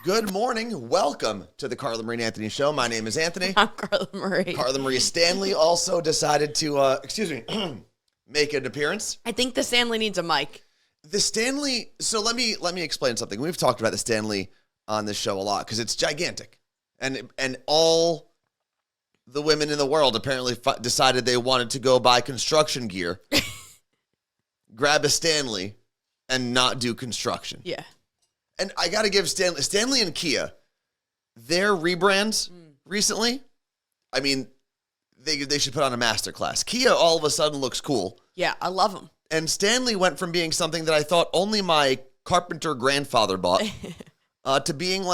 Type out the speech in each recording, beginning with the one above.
Good morning. Welcome to the Carla Marie and Anthony Show. My name is Anthony. I'm Carla Marie. Carla Marie Stanley also decided to, make an appearance. I think the Stanley needs a mic. The Stanley, so let me explain something. We've talked about the Stanley on this show a lot because it's gigantic. And all the women in the world apparently decided they wanted to go buy construction gear, grab a Stanley, and not do construction. Yeah. And I got to give Stanley and Kia, their rebrands recently, I mean, they should put on a masterclass. Kia all of a sudden looks cool. Yeah, I love them. And Stanley went from being something that I thought only my carpenter grandfather bought to being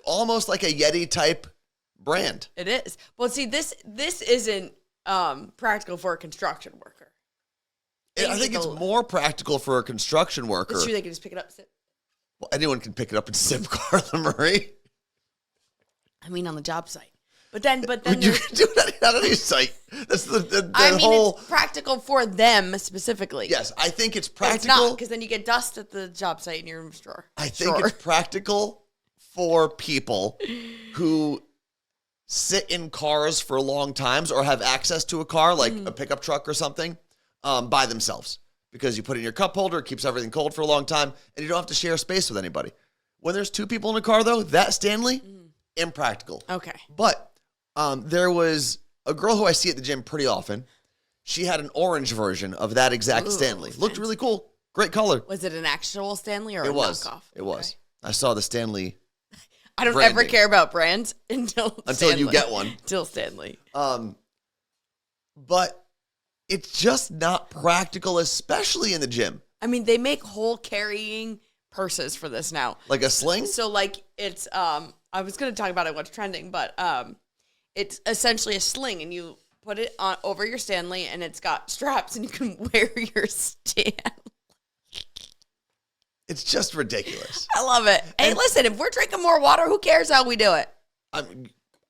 almost like a Yeti type brand. It is. Well, see, this isn't practical for a construction worker. I think it's more practical for a construction worker. It's true, they can just pick it up and sip. Well, anyone can pick it up and sip, Carla Marie. I mean, on the job site. But then you can do that on any site. That's the whole. It's practical for them specifically. Yes, I think it's practical. practical. It's not, because then you get dust at the job site in your room drawer. I think it's practical for people who sit in cars for long times or have access to a car, like a pickup truck or something, by themselves. Because you put it in your cup holder, it keeps everything cold for a long time, and you don't have to share space with anybody. When there's two people in a car, though, that Stanley, impractical. Okay. But there was a girl who I see at the gym pretty often. She had an orange version of that exact Stanley. Fancy. Looked really cool. Great color. Was it an actual Stanley or a knockoff? It was. I saw the Stanley. I don't branding. ever care about brands until you get one. Until Stanley. But it's just not practical, especially in the gym. I mean, they make whole carrying purses for this now. Like a sling? So like it's I was going to talk about it what's trending, but it's essentially a sling and you put it on over your Stanley and it's got straps and you can wear your Stanley. It's just ridiculous. I love it. Hey, listen, if we're drinking more water, who cares how we do it?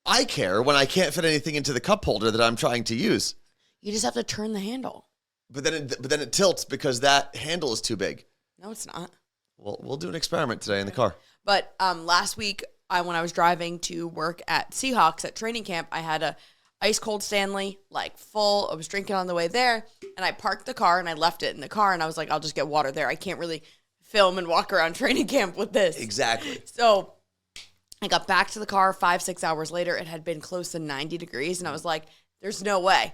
I care when I can't fit anything into the cup holder that I'm trying to use. You just have to turn the handle. But then it tilts because that handle is too big. No, it's not. Well, we'll do an experiment today in the car. But last week, when I was driving to work at Seahawks at training camp, I had a ice cold Stanley, like full. I was drinking on the way there, and I parked the car and I left it in the car, and I was like, I'll just get water there. I can't really film and walk around training camp with this. Exactly. So I got back to the car 5-6 hours later. It had been close to 90 degrees, and I was like, there's no way.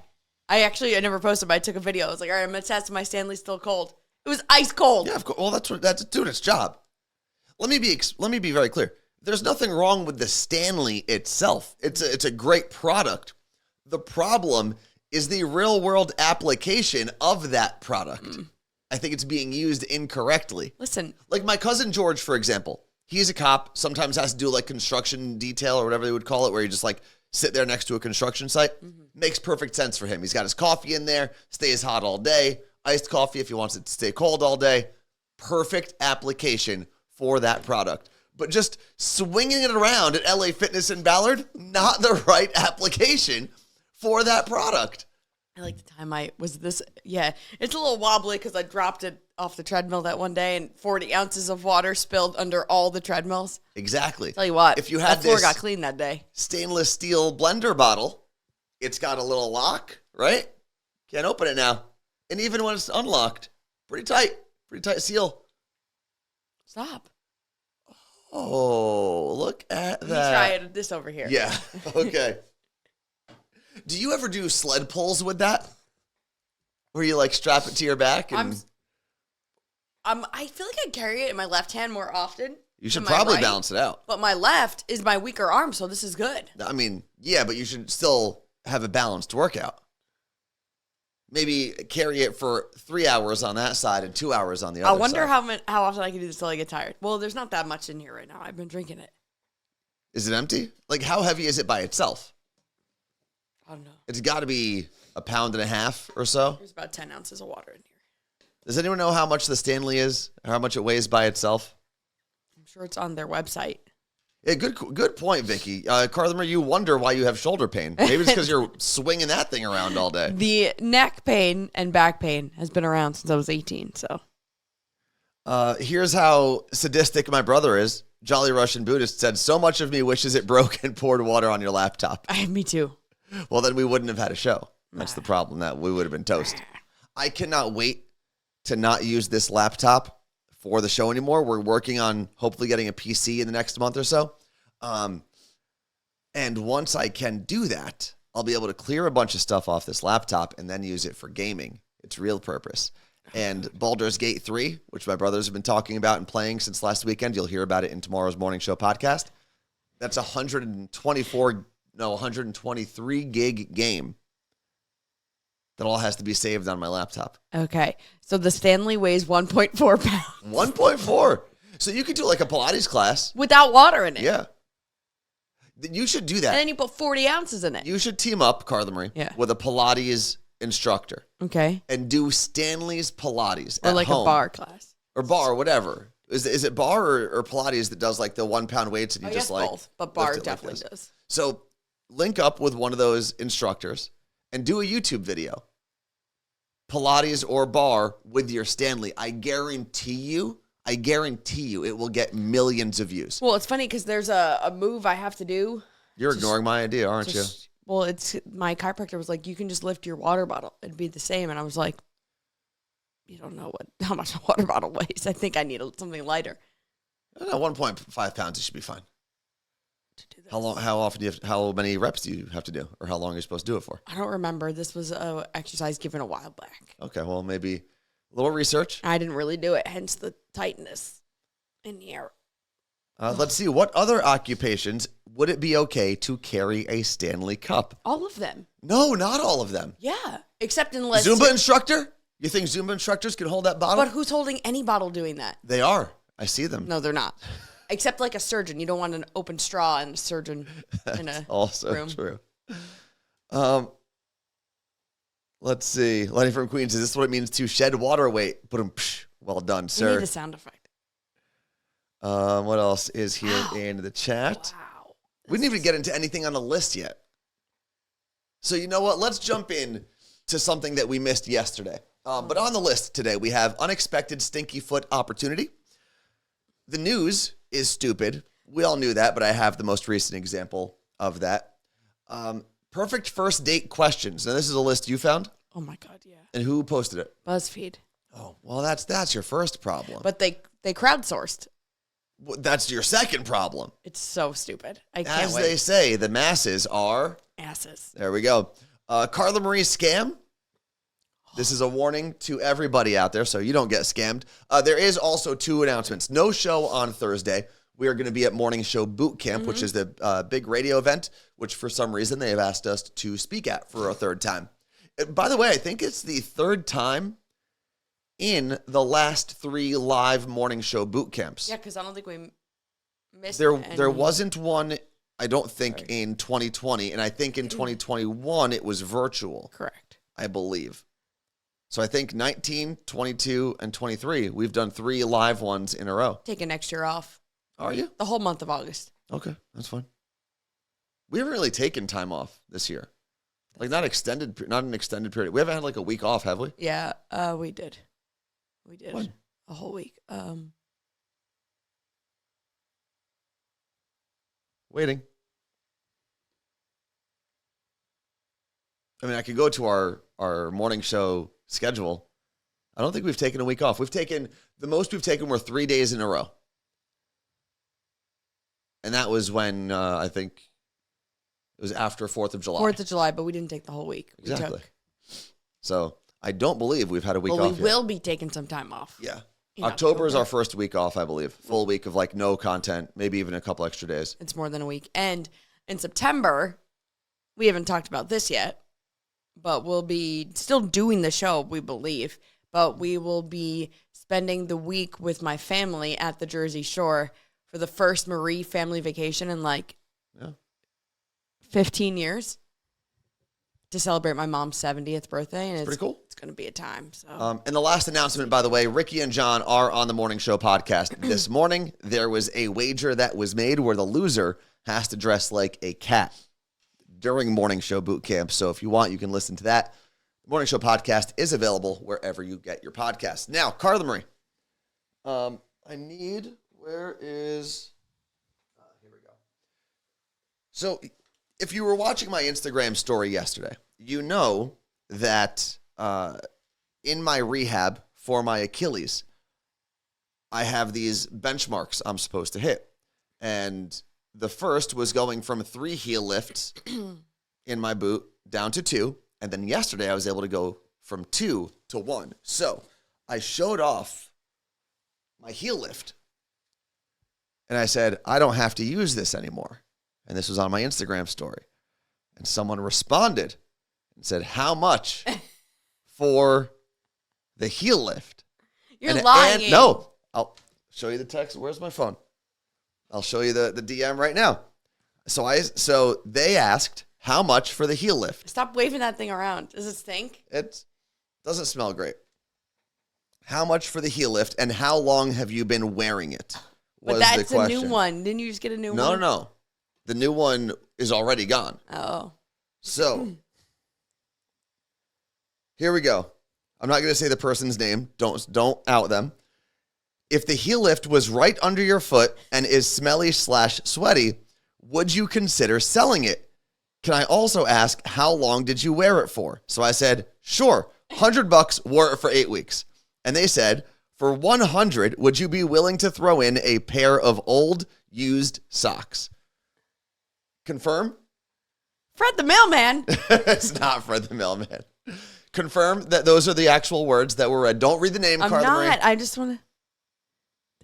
I never posted, but I took a video. I was like, all right, I'm going to test if my Stanley's still cold. It was ice cold. Yeah, of course. Well, that's doing its job. Let me be very clear. There's nothing wrong with the Stanley itself. It's a great product. The problem is the real world application of that product. I think it's being used incorrectly. Listen. Like my cousin George, for example, he's a cop, sometimes has to do like construction detail or whatever they would call it, where you just like sit there next to a construction site. Makes perfect sense for him. He's got his coffee in there, stays hot all day, iced coffee if he wants it to stay cold all day. Perfect application for that product. But just swinging it around at LA Fitness in Ballard, not the right application for that product. I like the time it's a little wobbly because I dropped it off the treadmill that one day and 40 ounces of water spilled under all the treadmills. Exactly. Tell you what, if you had that floor this got clean that day. Stainless steel blender bottle, it's got a little lock, right? Can't open it now. And even when it's unlocked, pretty tight seal. Stop. Oh, look at that. Let me try this over here. Yeah, okay. Do you ever do sled pulls with that? Where you like strap it to your back? And I feel like I carry it in my left hand more often. You should probably balance it out. But my left is my weaker arm, so this is good. I mean, yeah, but you should still have a balanced workout. Maybe carry it for 3 hours on that side and 2 hours on the other side. I wonder how often I can do this till I get tired. Well, there's not that much in here right now. I've been drinking it. Is it empty? Like, how heavy is it by itself? I don't know. It's got to be 1.5 pounds or so. There's about 10 ounces of water in here. Does anyone know how much the Stanley is? How much it weighs by itself? I'm sure it's on their website. Yeah, good point, Vicky. Carla Marie, you wonder why you have shoulder pain. Maybe it's because you're swinging that thing around all day. The neck pain and back pain has been around since I was 18. So here's how sadistic my brother is. Jolly Russian Buddhist said, so much of me wishes it broke and poured water on your laptop. Me too. Well, then we wouldn't have had a show. That's the problem. That we would have been toast. I cannot wait to not use this laptop for the show anymore. We're working on hopefully getting a PC in the next month or so. And once I can do that, I'll be able to clear a bunch of stuff off this laptop and then use it for gaming. Its real purpose. And Baldur's Gate 3, which my brothers have been talking about and playing since last weekend. You'll hear about it in tomorrow's morning show podcast. That's a 123 gig game that all has to be saved on my laptop. Okay. So the Stanley weighs 1.4 pounds. 1.4. So you could do like a Pilates class. Without water in it. Yeah. You should do that. And then you put 40 ounces in it. You should team up, Carla Marie, with a Pilates instructor. Okay. And do Stanley's Pilates or at like home. A bar class. Or bar, whatever. Is it bar or Pilates that does like the 1 pound weights and you just like both, but bar definitely does. So link up with one of those instructors and do a YouTube video. Pilates or bar with your Stanley. I guarantee you it will get millions of views. Well, it's funny because there's a move I have to do. You're ignoring my idea, aren't you? Well, it's my chiropractor was like, you can just lift your water bottle. It'd be the same. And I was like, you don't know how much a water bottle weighs. I think I need something lighter. I don't know, 1.5 pounds, it should be fine. How many reps do you have to do? Or how long are you supposed to do it for? I don't remember. This was an exercise given a while back. Okay, well, maybe a little research. I didn't really do it, hence the tightness in the air. Let's see. What other occupations would it be okay to carry a Stanley Cup? All of them. No, not all of them. Yeah, except unless... Zumba instructor? You think Zumba instructors can hold that bottle? But who's holding any bottle doing that? They are. I see them. No, they're not. Except like a surgeon. You don't want an open straw and a surgeon in a also room. True. Let's see. Lenny from Queens, is this what it means to shed water weight? Put them. Well done, sir. We need a sound effect. What else is here in the chat? Wow. We didn't even get into anything on the list yet. So you know what? Let's jump in to something that we missed yesterday. But on the list today, we have unexpected stinky foot opportunity. The news is stupid. We all knew that, but I have the most recent example of that. Perfect first date questions. Now, this is a list you found? Oh, my God, yeah. And who posted it? BuzzFeed. Oh, well, that's your first problem. But they crowdsourced. That's your second problem. It's so stupid. I can't As wait. they say, the masses are... asses. There we go. Carla Marie scam. This is a warning to everybody out there, so you don't get scammed. There is also 2 announcements. No show on Thursday. We are going to be at Morning Show Boot Camp, which is the big radio event, which for some reason they have asked us to speak at for a third time. By the way, I think it's the third time in the last 3 live Morning Show Boot Camps. Yeah, because I don't think we missed There wasn't one, I don't think, in 2020, and I think in 2021 it was virtual. Correct. I believe. So I think 19, 22, and 23, we've done 3 live ones in a row. Taking next year off. Are you? The whole month of August. Okay, that's fine. We haven't really taken time off this year. Like not an extended period. We haven't had like a week off, have we? Yeah, we did. We did. When? A whole week. Waiting. I mean, I could go to our morning show schedule. I don't think we've taken a week off. The most we've taken were 3 days in a row. And that was when I think it was after 4th of July. 4th of July, but we didn't take the whole week. Exactly. So I don't believe we've had a week off we will be taking some time off. Yeah. October is our first week off, I believe. Full week of like no content, maybe even a couple extra days. It's more than a week. And in September, we haven't talked about this yet, but we'll be still doing the show, we believe. But we will be spending the week with my family at the Jersey Shore for the first Marie family vacation in 15 years to celebrate my mom's 70th birthday. And it's pretty cool. It's going to be a time. So. And the last announcement, by the way, Ricky and John are on the Morning Show podcast this morning. There was a wager that was made where the loser has to dress like a cat during Morning Show Boot Camp. So if you want, you can listen to that. The Morning Show podcast is available wherever you get your podcasts. Now, Carla Marie, where is So if you were watching my Instagram story yesterday, you know that in my rehab for my Achilles, I have these benchmarks I'm supposed to hit. And the first was going from 3 heel lifts in my boot down to 2. And then yesterday I was able to go from 2 to 1. So I showed off my heel lift. And I said, I don't have to use this anymore. And this was on my Instagram story. And someone responded and said, how much for the heel lift? You're lying. No, I'll show you the text. Where's my phone? I'll show you the DM right now. So they asked, how much for the heel lift? Stop waving that thing around. Does it stink? It doesn't smell great. How much for the heel lift, and how long have you been wearing it? But that's a new one. Didn't you just get a new one? No. The new one is already gone. Oh. So, here we go. I'm not going to say the person's name. Don't out them. If the heel lift was right under your foot and is smelly/sweaty, would you consider selling it? Can I also ask, how long did you wear it for? So I said, sure, $100, wore it for 8 weeks. And they said, for $100, would you be willing to throw in a pair of old, used socks? Confirm? Fred the mailman. It's not Fred the mailman. Confirm that those are the actual words that were read. Don't read the name, Carla Marie. I'm not. I just want to.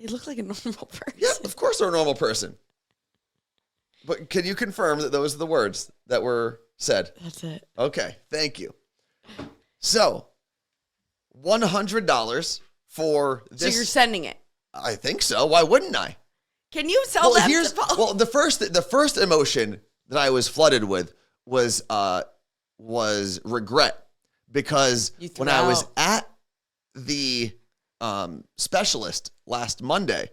They look like a normal person. Yeah, of course they're a normal person. But can you confirm that those are the words that were said? That's it. Okay, thank you. So, $100 for this. So you're sending it? I think so. Why wouldn't I? Can you sell them? The first emotion that I was flooded with was regret, because when I was at the specialist last Monday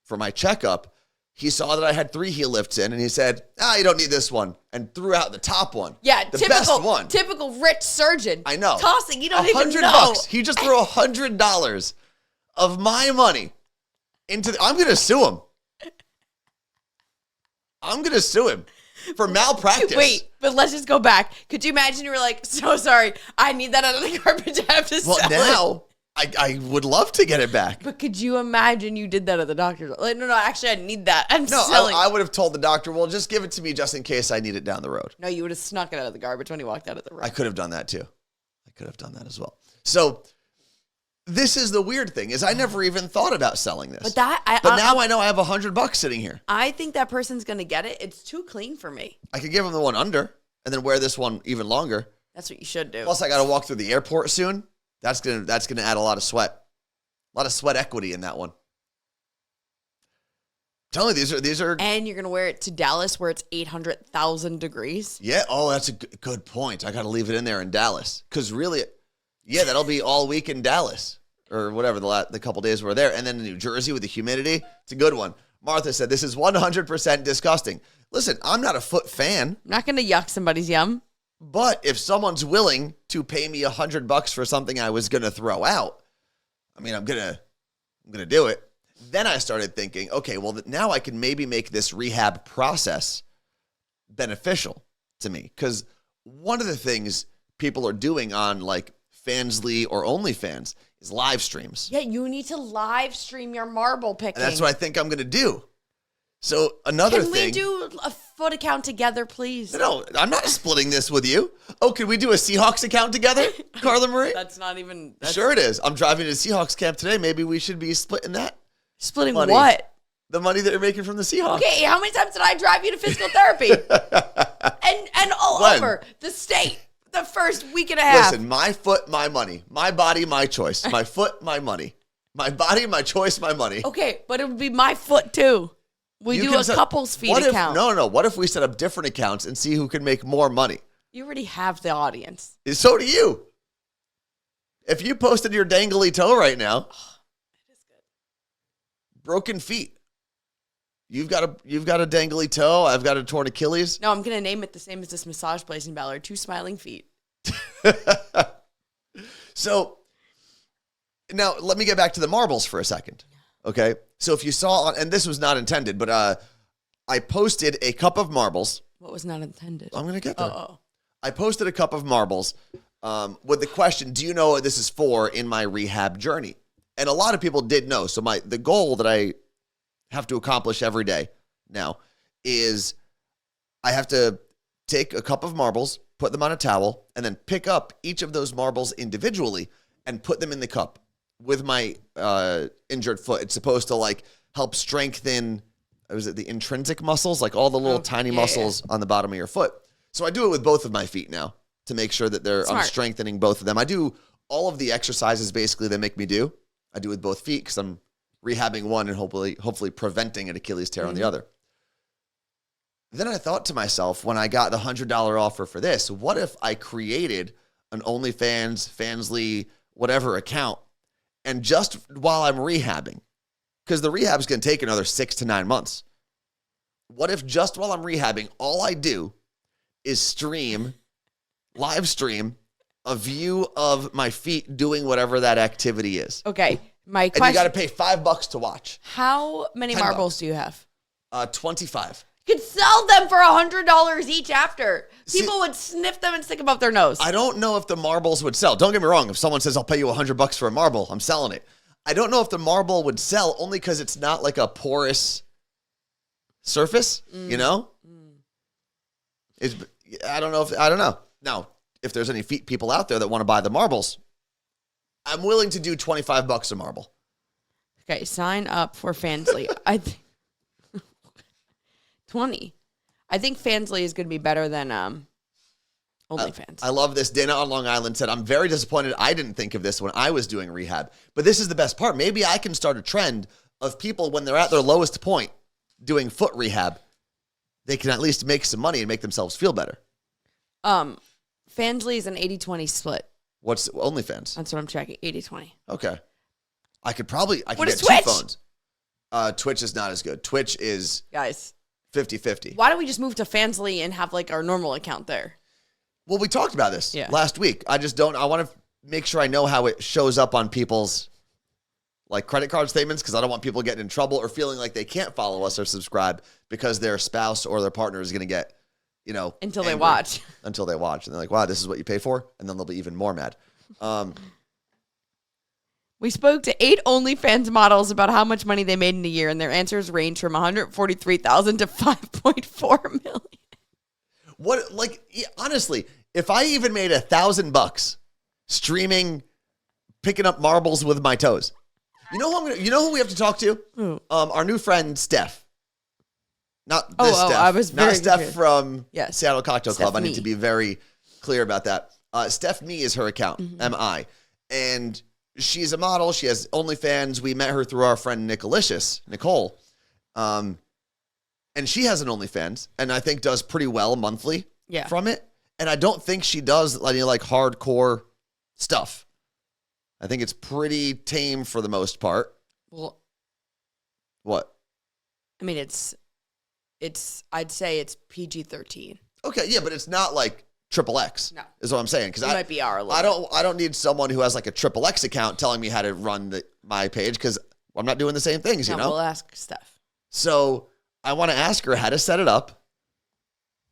for my checkup, he saw that I had 3 heel lifts in, and he said, you don't need this one, and threw out the top one. Yeah, the best one. Typical rich surgeon. I know. Tossing, you don't even know. $100. He just threw $100 of my money into I'm going to sue him. I'm going to sue him for malpractice. Wait, but let's just go back. Could you imagine you were like, so sorry, I need that out of the garbage. I have to sell it. Well, now I would love to get it back. But could you imagine you did that at the doctor's? Like, no, actually, I need that. I would have told the doctor, well, just give it to me just in case I need it down the road. No, you would have snuck it out of the garbage when he walked out of the room. I could have done that too. I could have done that as well. So this is the weird thing, is I never even thought about selling this. But now I know I have $100 sitting here. I think that person's going to get it. It's too clean for me. I could give him the one under and then wear this one even longer. That's what you should do. Plus, I got to walk through the airport soon. That's gonna add a lot of sweat. A lot of sweat equity in that one. Tell me, these are. And you're gonna wear it to Dallas, where it's 800,000 degrees. Yeah. Oh, that's a good point. I got to leave it in there in Dallas, because really, yeah, that'll be all week in Dallas or whatever the couple days we're there, and then in New Jersey with the humidity. It's a good one. Martha said this is 100% disgusting. Listen, I'm not a foot fan. I'm not gonna yuck somebody's yum. But if someone's willing to pay me $100 for something I was gonna throw out, I mean, I'm gonna do it. Then I started thinking, okay, well, now I can maybe make this rehab process beneficial to me. Because one of the things people are doing on like Fansly or OnlyFans is live streams. Yeah, you need to live stream your marble picking. And that's what I think I'm gonna do. So another thing. Can we do a foot account together, please? No, I'm not splitting this with you. Oh, can we do a Seahawks account together, Carla Marie? That's not even. Sure it is. I'm driving to Seahawks camp today. Maybe we should be splitting that. Splitting money. What? The money that you're making from the Seahawks. Okay, how many times did I drive you to physical therapy? and all over the state the first week and a half. Listen, my foot, my money. My body, my choice. My foot, my money. My body, my choice, my money. Okay, but it would be my foot too. We do a couples feed account. No. What if we set up different accounts and see who can make more money? You already have the audience. So do you. If you posted your dangly toe right now, it is good. Broken feet. You've got a dangly toe. I've got a torn Achilles. No, I'm gonna name it the same as this massage place in Ballard. 2 smiling feet. So now let me get back to the marbles for a second. Okay. So if you saw, and this was not intended, but I posted a cup of marbles What was not intended? I'm going to get there. Oh. I posted a cup of marbles with the question, do you know what this is for in my rehab journey? And a lot of people did know. So the goal that I have to accomplish every day now is I have to take a cup of marbles, put them on a towel, and then pick up each of those marbles individually and put them in the cup with my injured foot. It's supposed to like help strengthen, was it the intrinsic muscles? Like all the little tiny muscles on the bottom of your foot. So I do it with both of my feet now to make sure that I'm strengthening both of them. I do all of the exercises basically they make me do. I do with both feet because I'm rehabbing one and hopefully preventing an Achilles tear on the other. Then I thought to myself, when I got the $100 offer for this, what if I created an OnlyFans, Fansly, whatever account, and just while I'm rehabbing, because the rehab's going to take another 6 to 9 months. What if just while I'm rehabbing, all I do is live stream a view of my feet doing whatever that activity is? Okay, my question. And you got to pay $5 to watch. How many marbles do you have? 25. You could sell them for $100 each after. People would sniff them and stick them up their nose. I don't know if the marbles would sell. Don't get me wrong. If someone says, I'll pay you $100 for a marble, I'm selling it. I don't know if the marble would sell only because it's not like a porous surface, you know? I don't know. Now, if there's any feet people out there that want to buy the marbles, I'm willing to do $25 a marble. Okay, sign up for Fansly. 20. I think Fansly is going to be better than OnlyFans. I love this. Dana on Long Island said, I'm very disappointed I didn't think of this when I was doing rehab. But this is the best part. Maybe I can start a trend of people when they're at their lowest point doing foot rehab. They can at least make some money and make themselves feel better. Fansly is an 80-20 split. What's OnlyFans? That's what I'm checking. 80-20. Okay. I could get Twitch? 2 phones. Twitch is not as good. Twitch is... Guys. 50-50. Why don't we just move to Fansly and have like our normal account there? Well, we talked about this last week. I want to make sure I know how it shows up on people's like credit card statements because I don't want people getting in trouble or feeling like they can't follow us or subscribe because their spouse or their partner is going to get, until they watch. Until they watch. And they're like, wow, this is what you pay for? And then they'll be even more mad. We spoke to 8 OnlyFans models about how much money they made in a year, and their answers range from $143,000 to $5.4 million. What, honestly, if I even made $1,000 streaming, picking up marbles with my toes, you know who we have to talk to? Who? Our new friend Steph. Not this Steph. I was very not Steph confused. From Seattle Cocktail Steph Club. I Me. need to be very clear about that. Steph Me is her account, M-I. And she's a model. She has OnlyFans. We met her through our friend Nicole. And she has an OnlyFans and I think does pretty well monthly from it. And I don't think she does any like hardcore stuff. I think it's pretty tame for the most part. Well, what? I mean, I'd say it's PG-13. Okay, yeah, but it's not like XXX. No. Is what I'm saying. Because might be our I don't need someone who has like a XXX account telling me how to run my page because I'm not doing the same things, you know? We'll ask Steph. So I want to ask her how to set it up,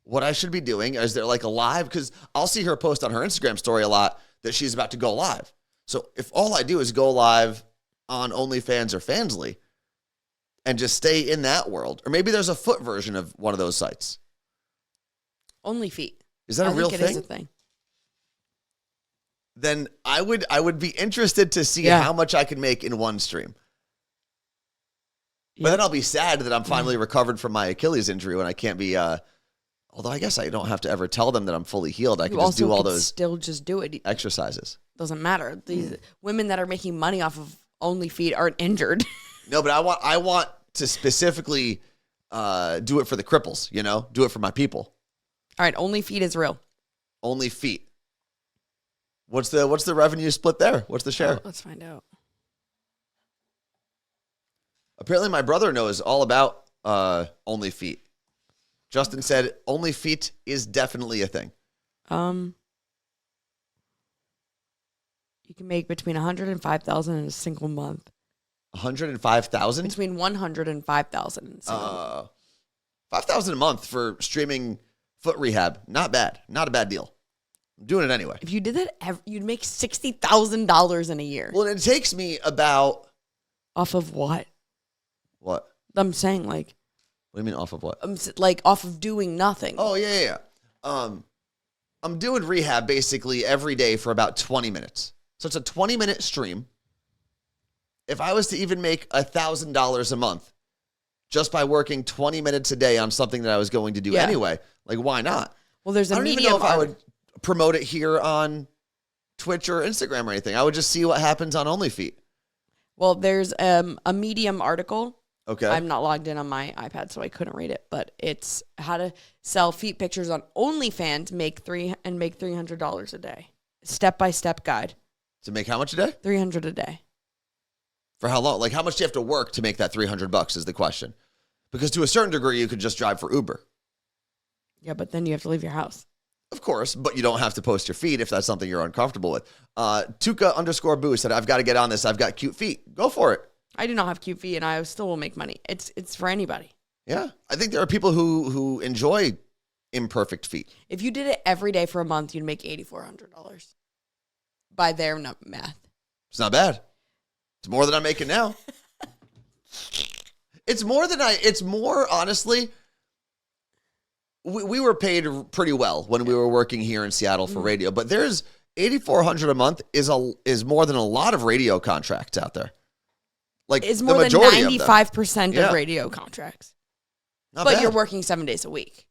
what I should be doing. Is there like a live? Because I'll see her post on her Instagram story a lot that she's about to go live. So if all I do is go live on OnlyFans or Fansly and just stay in that world, or maybe there's a foot version of one of those sites. Only feet. Is that a real thing? It is a thing. Then I would be interested to see how much I can make in one stream. But then I'll be sad that I'm finally recovered from my Achilles injury when I can't be, although I guess I don't have to ever tell them that I'm fully healed. I can just do all those still just do it. Exercises. Doesn't matter. These women that are making money off of Only Feet aren't injured. No, but I want to specifically do it for the cripples, do it for my people. All right, Only Feet is real. Only Feet. What's the revenue split there? What's the share? Let's find out. Apparently my brother knows all about Only Feet. Justin said Only Feet is definitely a thing. You can make between $100,000 and $5,000 in a single month. 105,000? Between $100,000 and $5,000 in a single month. 5,000 a month for streaming Foot rehab, not bad. Not a bad deal. I'm doing it anyway. If you did that, you'd make $60,000 in a year. Well, it takes me about... Off of what? What? I'm saying, like... What do you mean off of what? Like, off of doing nothing. Oh, yeah. I'm doing rehab basically every day for about 20 minutes. So it's a 20-minute stream. If I was to even make $1,000 a month just by working 20 minutes a day on something that I was going to do anyway, like, why not? Well, there's a I don't even know if I would promote it here on Twitch or Instagram or anything. I would just see what happens on OnlyFeet. Well, there's a Medium article. Okay. I'm not logged in on my iPad, so I couldn't read it. But it's how to sell feet pictures on OnlyFans, make $300 a day. Step-by-step guide. To make how much a day? $300 a day. For how long? Like, how much do you have to work to make that $300 is the question. Because to a certain degree, you could just drive for Uber. Yeah, but then you have to leave your house. Of course, but you don't have to post your feet if that's something you're uncomfortable with. Tuka_Boo said, I've got to get on this. I've got cute feet. Go for it. I do not have cute feet, and I still will make money. It's for anybody. Yeah. I think there are people who enjoy imperfect feet. If you did it every day for a month, you'd make $8,400 by their math. It's not bad. It's more than I'm making now. It's more, honestly, we were paid pretty well when we were working here in Seattle for radio, but there's $8,400 a month is more than a lot of radio contracts out there. Like, it's more than 95% of radio contracts. Not but bad. You're working 7 days a week.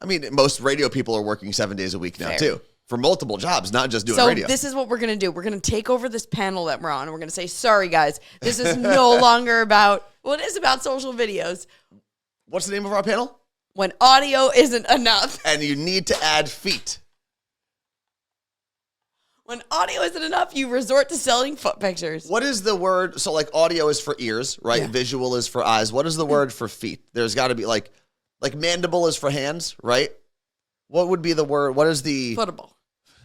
I mean, most radio people are working 7 days a week now, too, for multiple jobs, not just doing radio. So this is what we're going to do. We're going to take over this panel that we're on, and we're going to say, sorry, guys, this is no longer about, well, it is about social videos. What's the name of our panel? When audio isn't enough. And you need to add feet. When audio isn't enough, you resort to selling foot pictures. What is the word? So, like, audio is for ears, right? Yeah. Visual is for eyes. What is the word for feet? There's got to be, like mandible is for hands, right? What would be the word? What is the... Footable.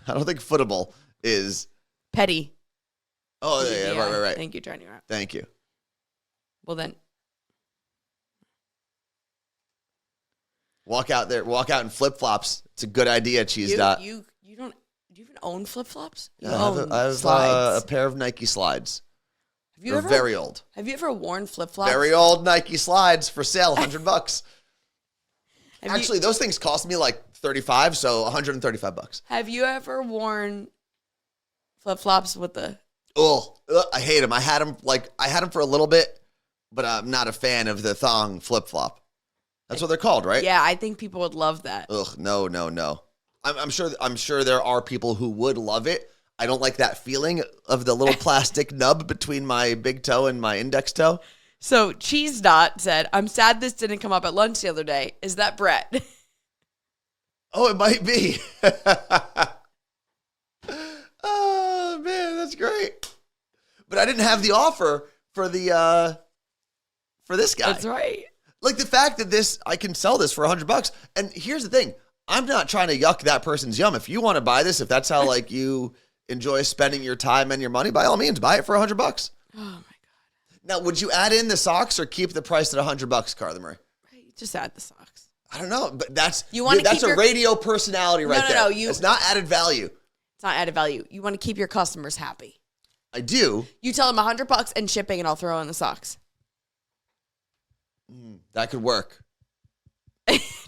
I don't think footable is... Petty. Oh, yeah, right. Thank you, Johnny. Thank you. Well, then... Walk out in flip-flops. It's a good idea, Cheese Dot. You don't... Do you even own flip-flops? Yeah, I have a pair of Nike slides. They're very old. Have you ever worn flip-flops? Very old Nike slides for sale, $100. Actually, those things cost me like $35, so $135. Have you ever worn flip-flops with the... Oh, I hate them. I had them for a little bit, but I'm not a fan of the thong flip-flop. That's what they're called, right? Yeah, I think people would love that. Ugh, no. I'm sure there are people who would love it. I don't like that feeling of the little plastic nub between my big toe and my index toe. So Cheese Dot said, I'm sad this didn't come up at lunch the other day. Is that Brett? Oh, it might be. Oh, man, that's great. But I didn't have the offer for the for this guy. That's right. Like the fact that I can sell this for $100. And here's the thing. I'm not trying to yuck that person's yum. If you want to buy this, if that's how like you enjoy spending your time and your money, by all means, buy it for $100. Oh my God. Now, would you add in the socks or keep the price at $100, Carla Marie? Right, just add the socks. I don't know, but that's a radio personality right there. No, it's not added value. It's not added value. You want to keep your customers happy. I do. You tell them $100 and shipping, and I'll throw in the socks. That could work.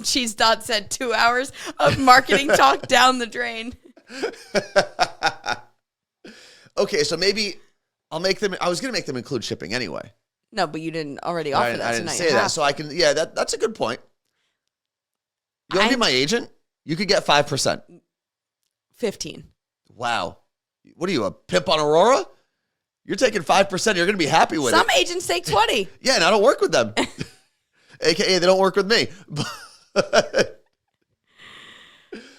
Cheese Dot said 2 hours of marketing talk down the drain. Okay, so maybe I'll make them. I was going to make them include shipping anyway. No, but you didn't already offer that. I didn't say that, so I can. Yeah, that's a good point. You want to be my agent? You could get 5%. 15. Wow. What are you, a pimp on Aurora? You're taking 5%. You're going to be happy with it. Some agents take 20. Yeah, and I don't work with them. AKA, they don't work with me.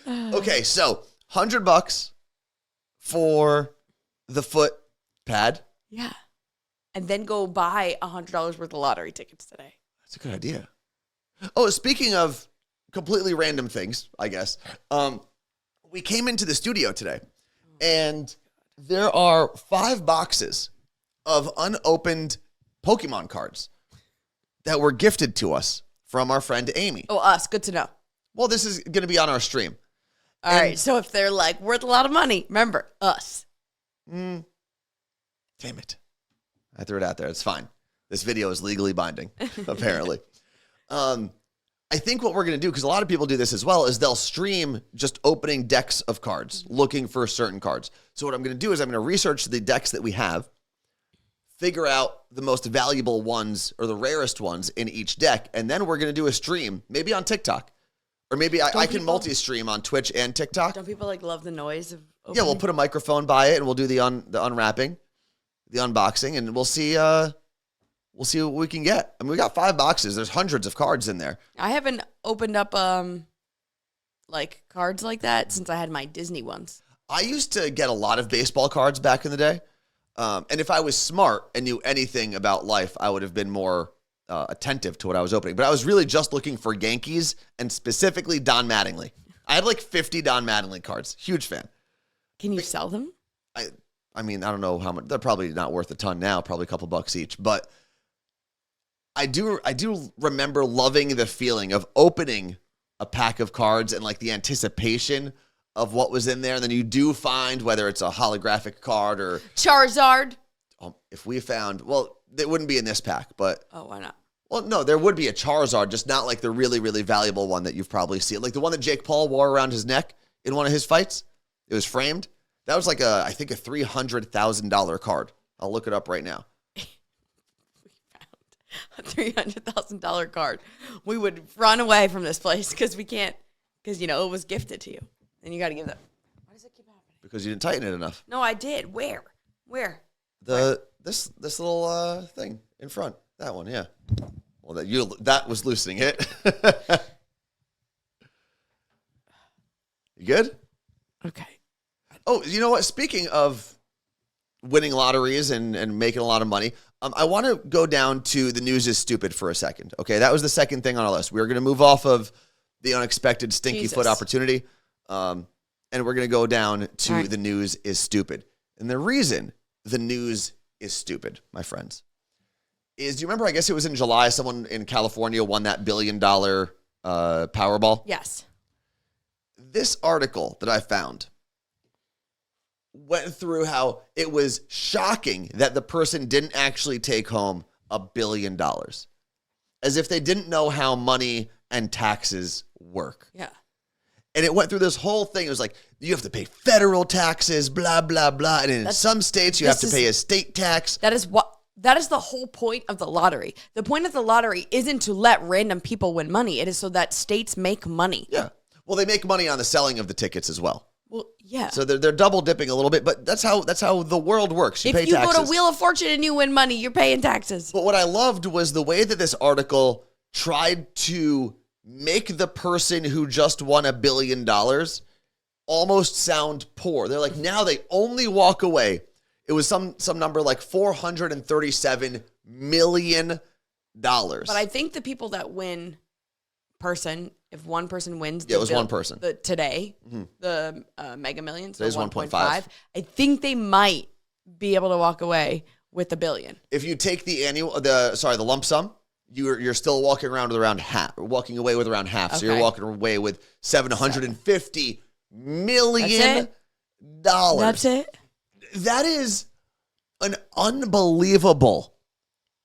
Okay, so $100 for the foot pad. Yeah. And then go buy $100 worth of lottery tickets today. That's a good idea. Oh, speaking of completely random things, I guess. We came into the studio today, and there are 5 boxes of unopened Pokemon cards that were gifted to us from our friend Amy. Oh, us. Good to know. Well, this is going to be on our stream. All right. So if they're like worth a lot of money, remember us. Damn it. I threw it out there. It's fine. This video is legally binding, apparently. I think what we're going to do, because a lot of people do this as well, is they'll stream just opening decks of cards, looking for certain cards. So what I'm going to do is I'm going to research the decks that we have, figure out the most valuable ones or the rarest ones in each deck, and then we're going to do a stream, maybe on TikTok. Or maybe I can multi-stream on Twitch and TikTok. Don't people like love the noise of opening? Yeah, we'll put a microphone by it, and we'll do the unwrapping, the unboxing, and we'll see what we can get. I mean, we got 5 boxes. There's hundreds of cards in there. I haven't opened up like cards like that since I had my Disney ones. I used to get a lot of baseball cards back in the day. And if I was smart and knew anything about life, I would have been more attentive to what I was opening. But I was really just looking for Yankees and specifically Don Mattingly. I had like 50 Don Mattingly cards. Huge fan. Can you sell them? I mean, I don't know how much. They're probably not worth a ton now, probably a couple bucks each. But I do remember loving the feeling of opening a pack of cards and like the anticipation of what was in there. And then you do find whether it's a holographic card or Charizard. If we found, well, it wouldn't be in this pack, but. Oh, why not? Well, no, there would be a Charizard, just not like the really, really valuable one that you've probably seen. Like the one that Jake Paul wore around his neck in one of his fights. It was framed. That was like I think a $300,000 card. I'll look it up right now. A $300,000 card. We would run away from this place because we can't, because, it was gifted to you. And you got to give that. Why does it keep happening? Because you didn't tighten it enough. No, I did. Where? This little thing in front. That one, yeah. Well, that was loosening it. You good? Okay. Oh, you know what? Speaking of winning lotteries and making a lot of money, I want to go down to the news is stupid for a second. Okay, that was the second thing on our list. We're going to move off of the unexpected stinky foot opportunity, and we're going to go down to the news is stupid. And the reason the news is stupid, my friends, is, do you remember, I guess it was in July, someone in California won that $1 billion Powerball? Yes. This article that I found went through how it was shocking that the person didn't actually take home $1 billion, as if they didn't know how money and taxes work. Yeah. And it went through this whole thing. It was like, you have to pay federal taxes, blah, blah, blah. And in some states, you have to pay a state tax. That is the whole point of the lottery. The point of the lottery isn't to let random people win money. It is so that states make money. Yeah. Well, they make money on the selling of the tickets as well. Well, yeah. So they're double dipping a little bit, but that's how the world works. You pay taxes. If you go to Wheel of Fortune and you win money, you're paying taxes. But what I loved was the way that this article tried to make the person who just won $1 billion almost sound poor. They're like, now they only walk away. It was some number like $437 million. But I think the people that win if one person wins, it was one person today, the Mega Millions, today's 1.5. I think they might be able to walk away with $1 billion. If you take the lump sum, you're still walking away with around half. Okay. So you're walking away with $750 million. That's it. That is an unbelievable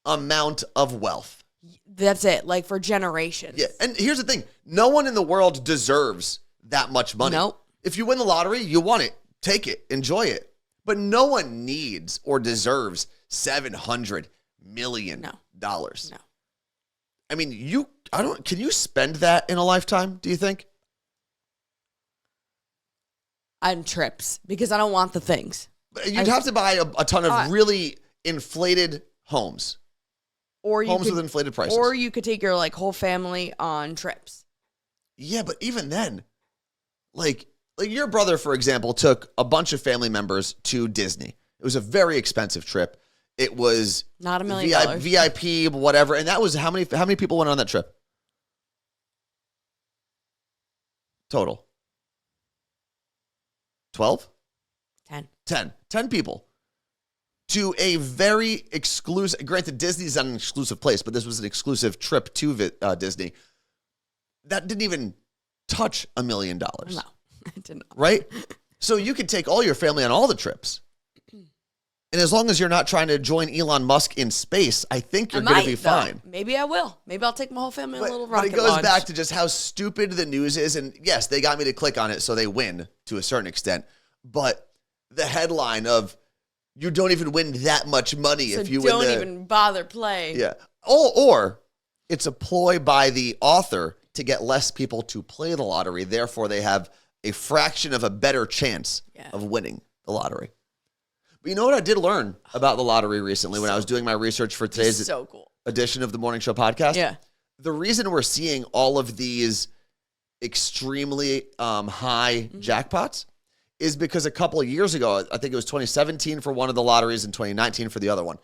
amount of wealth. That's it, like for generations. Yeah, and here's the thing. No one in the world deserves that much money. Nope. If you win the lottery, you want it. Take it. Enjoy it. But no one needs or deserves $700 million. No. I mean, can you spend that in a lifetime, do you think? On trips, because I don't want the things. You'd have to buy a ton of really inflated homes. Or homes with inflated prices. Or you could take your whole family on trips. Yeah, but even then, like your brother, for example, took a bunch of family members to Disney. It was a very expensive trip. It was not $1 million. VIP, whatever. And that was how many people went on that trip? Total. 12? 10. 10 people. To a very exclusive, granted, Disney's not an exclusive place, but this was an exclusive trip to Disney. That didn't even touch $1 million. No, I did not. Right? So you could take all your family on all the trips. And as long as you're not trying to join Elon Musk in space, I think you're going to be fine. Maybe I will. Maybe I'll take my whole family on a little rocket But it goes launch. back to just how stupid the news is. And yes, they got me to click on it, so they win to a certain extent. But the headline of, you don't even win that much money so if you don't win the... even bother playing. Yeah. Or it's a ploy by the author to get less people to play the lottery. Therefore, they have a fraction of a better chance of winning the lottery. But you know what I did learn about the lottery recently when I was doing my research for today's edition of the Morning Show podcast? Yeah. The reason we're seeing all of these extremely high jackpots is because a couple of years ago, I think it was 2017 for one of the lotteries and 2019 for the other one,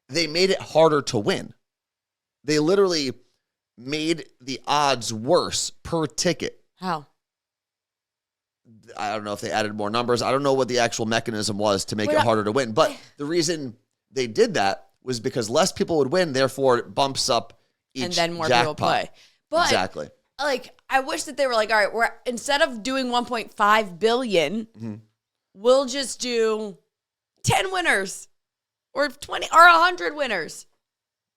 they made it harder to win. They literally made the odds worse per ticket. How? I don't know if they added more numbers. I don't know what the actual mechanism was to make it harder to win. But the reason they did that was because less people would win, therefore it bumps up each and then more jackpot. people play. But exactly. Like, I wish that they were like, all right, we're instead of doing 1.5 billion, we'll just do 10 winners or 20 or 100 winners.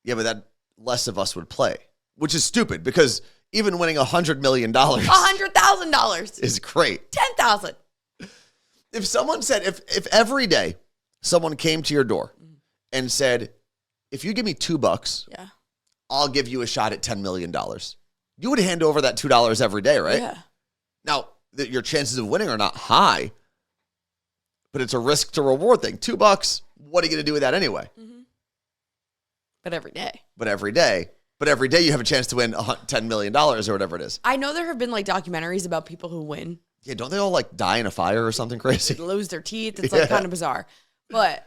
Yeah, but that less of us would play, which is stupid because even winning $100 million, $100,000 is great. 10,000. If someone said, if every day someone came to your door and said, if you give me $2, I'll give you a shot at $10 million. You would hand over that $2 every day, right? Yeah. Now, your chances of winning are not high, but it's a risk to reward thing. $2, what are you going to do with that anyway? But every day. But every day you have a chance to win $10 million or whatever it is. I know there have been like documentaries about people who win. Yeah, don't they all like die in a fire or something crazy? They lose their teeth. It's like kind of bizarre. And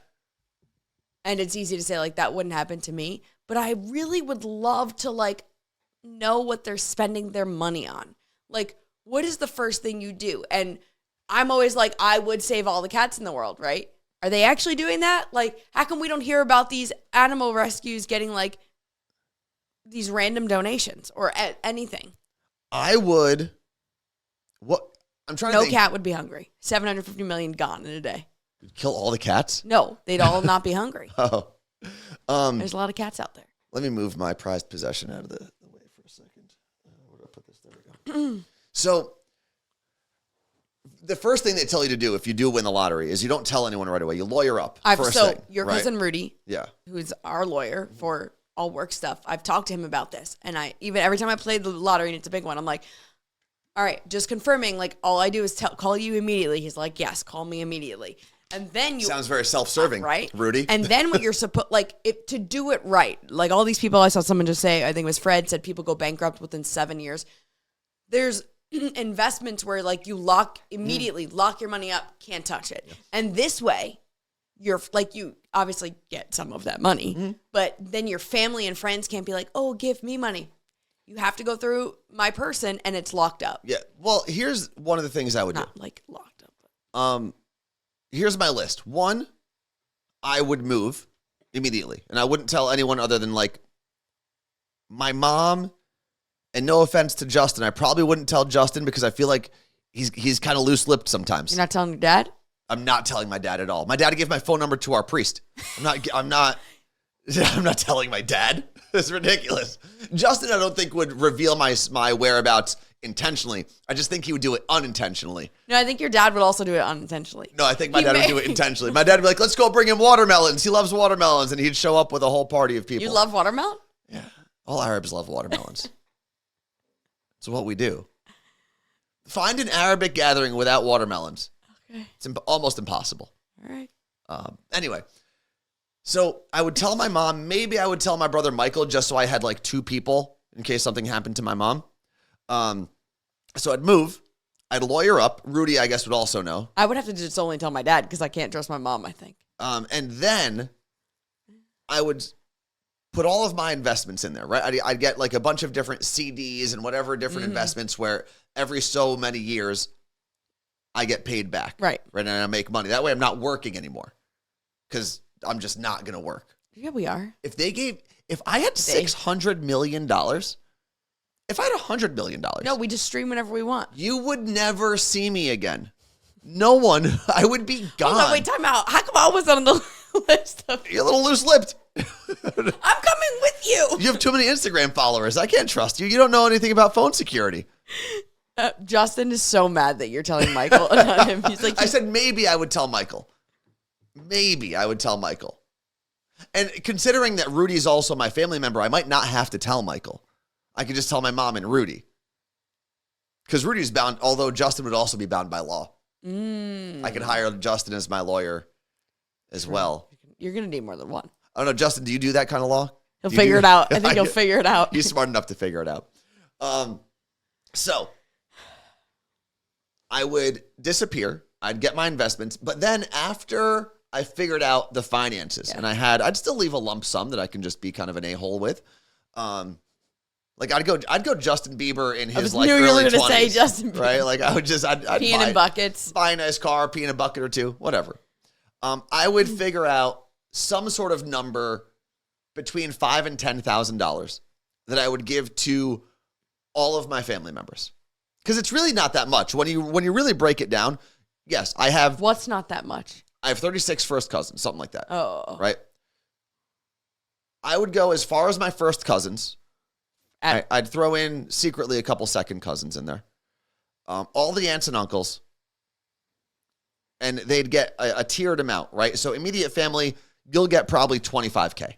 it's easy to say like that wouldn't happen to me. But I really would love to like know what they're spending their money on. Like, what is the first thing you do? And I'm always like, I would save all the cats in the world, right? Are they actually doing that? Like, how come we don't hear about these animal rescues getting like these random donations or anything? I would. What? I'm trying to think. No cat would be hungry. 750 million gone in a day. Kill all the cats? No, they'd all not be hungry. Oh. There's a lot of cats out there. Let me move my prized possession out of the way for a second. Where do I put this? There we go. So, the first thing they tell you to do if you do win the lottery is you don't tell anyone right away. You lawyer up first thing. Your cousin Rudy, yeah, who's our lawyer for all work stuff, I've talked to him about this. And every time I play the lottery and it's a big one, I'm like, all right, just confirming, like, all I do is call you immediately. He's like, yes, call me immediately. And then you... Sounds very self-serving, right? Rudy. And then what you're supposed... Like, to do it right. Like, all these people, I saw someone just say, I think it was Fred, said people go bankrupt within 7 years. There's investments where, like, you lock your money up, can't touch it. Yeah. And this way, you obviously get some of that money, but then your family and friends can't be like, oh, give me money. You have to go through my person, and it's locked up. Yeah. Well, here's one of the things I would do. Not like locked up. Here's my list. 1, I would move immediately, and I wouldn't tell anyone other than like my mom. And no offense to Justin, I probably wouldn't tell Justin because I feel like he's kind of loose-lipped sometimes. You're not telling your dad? I'm not telling my dad at all. My dad gave my phone number to our priest. I'm not telling my dad. It's ridiculous. Justin, I don't think would reveal my whereabouts intentionally. I just think he would do it unintentionally. No, I think your dad would also do it unintentionally. No, I think my dad would do it intentionally. My dad would be like, let's go bring him watermelons. He loves watermelons. And he'd show up with a whole party of people. You love watermelon? Yeah. All Arabs love watermelons. It's what we do. Find an Arabic gathering without watermelons. Okay. It's almost impossible. All right. Anyway, so I would tell my mom. Maybe I would tell my brother Michael just so I had like 2 people in case something happened to my mom. So I'd move. I'd lawyer up. Rudy, I guess, would also know. I would have to just only tell my dad because I can't trust my mom, I think. And then I would put all of my investments in there, right? I'd get like a bunch of different CDs and whatever different investments where every so many years I get paid back. Right. And I make money. That way I'm not working anymore because I'm just not going to work. Yeah, we are. If I had $600 million If I had $100 million, No, we just stream whenever we want. you would never see me again. No one. I would be gone. Hold on, wait, time out. How come I was on the list of... You're a little loose-lipped. I'm coming with you. You have too many Instagram followers. I can't trust you. You don't know anything about phone security. Justin is so mad that you're telling Michael about him. He's like, I said maybe I would tell Michael. Maybe I would tell Michael. And considering that Rudy's also my family member, I might not have to tell Michael. I could just tell my mom and Rudy. Because Rudy's bound, although Justin would also be bound by law. I could hire Justin as my lawyer as well. You're going to need more than one. I don't know, Justin, do you do that kind of law? He'll figure it out. I think he'll figure it out. He's smart enough to figure it out. So I would disappear. I'd get my investments. But then after I figured out the finances and I'd still leave a lump sum that I can just be kind of an a-hole with. Like I'd go Justin Bieber in his like early 20s. I knew you were going to say Justin Bieber. Right? Like I'd peeing in buckets. Buy a nice car, pee in a bucket or two, whatever. I would figure out some sort of number between $5,000 and $10,000 that I would give to all of my family members. Because it's really not that much. When you really break it down, yes, I have... What's not that much? I have 36 first cousins, something like that. Oh. Right? I would go as far as my first cousins. I'd throw in secretly a couple second cousins in there. All the aunts and uncles. And they'd get a tiered amount, right? So immediate family, you'll get probably $25K.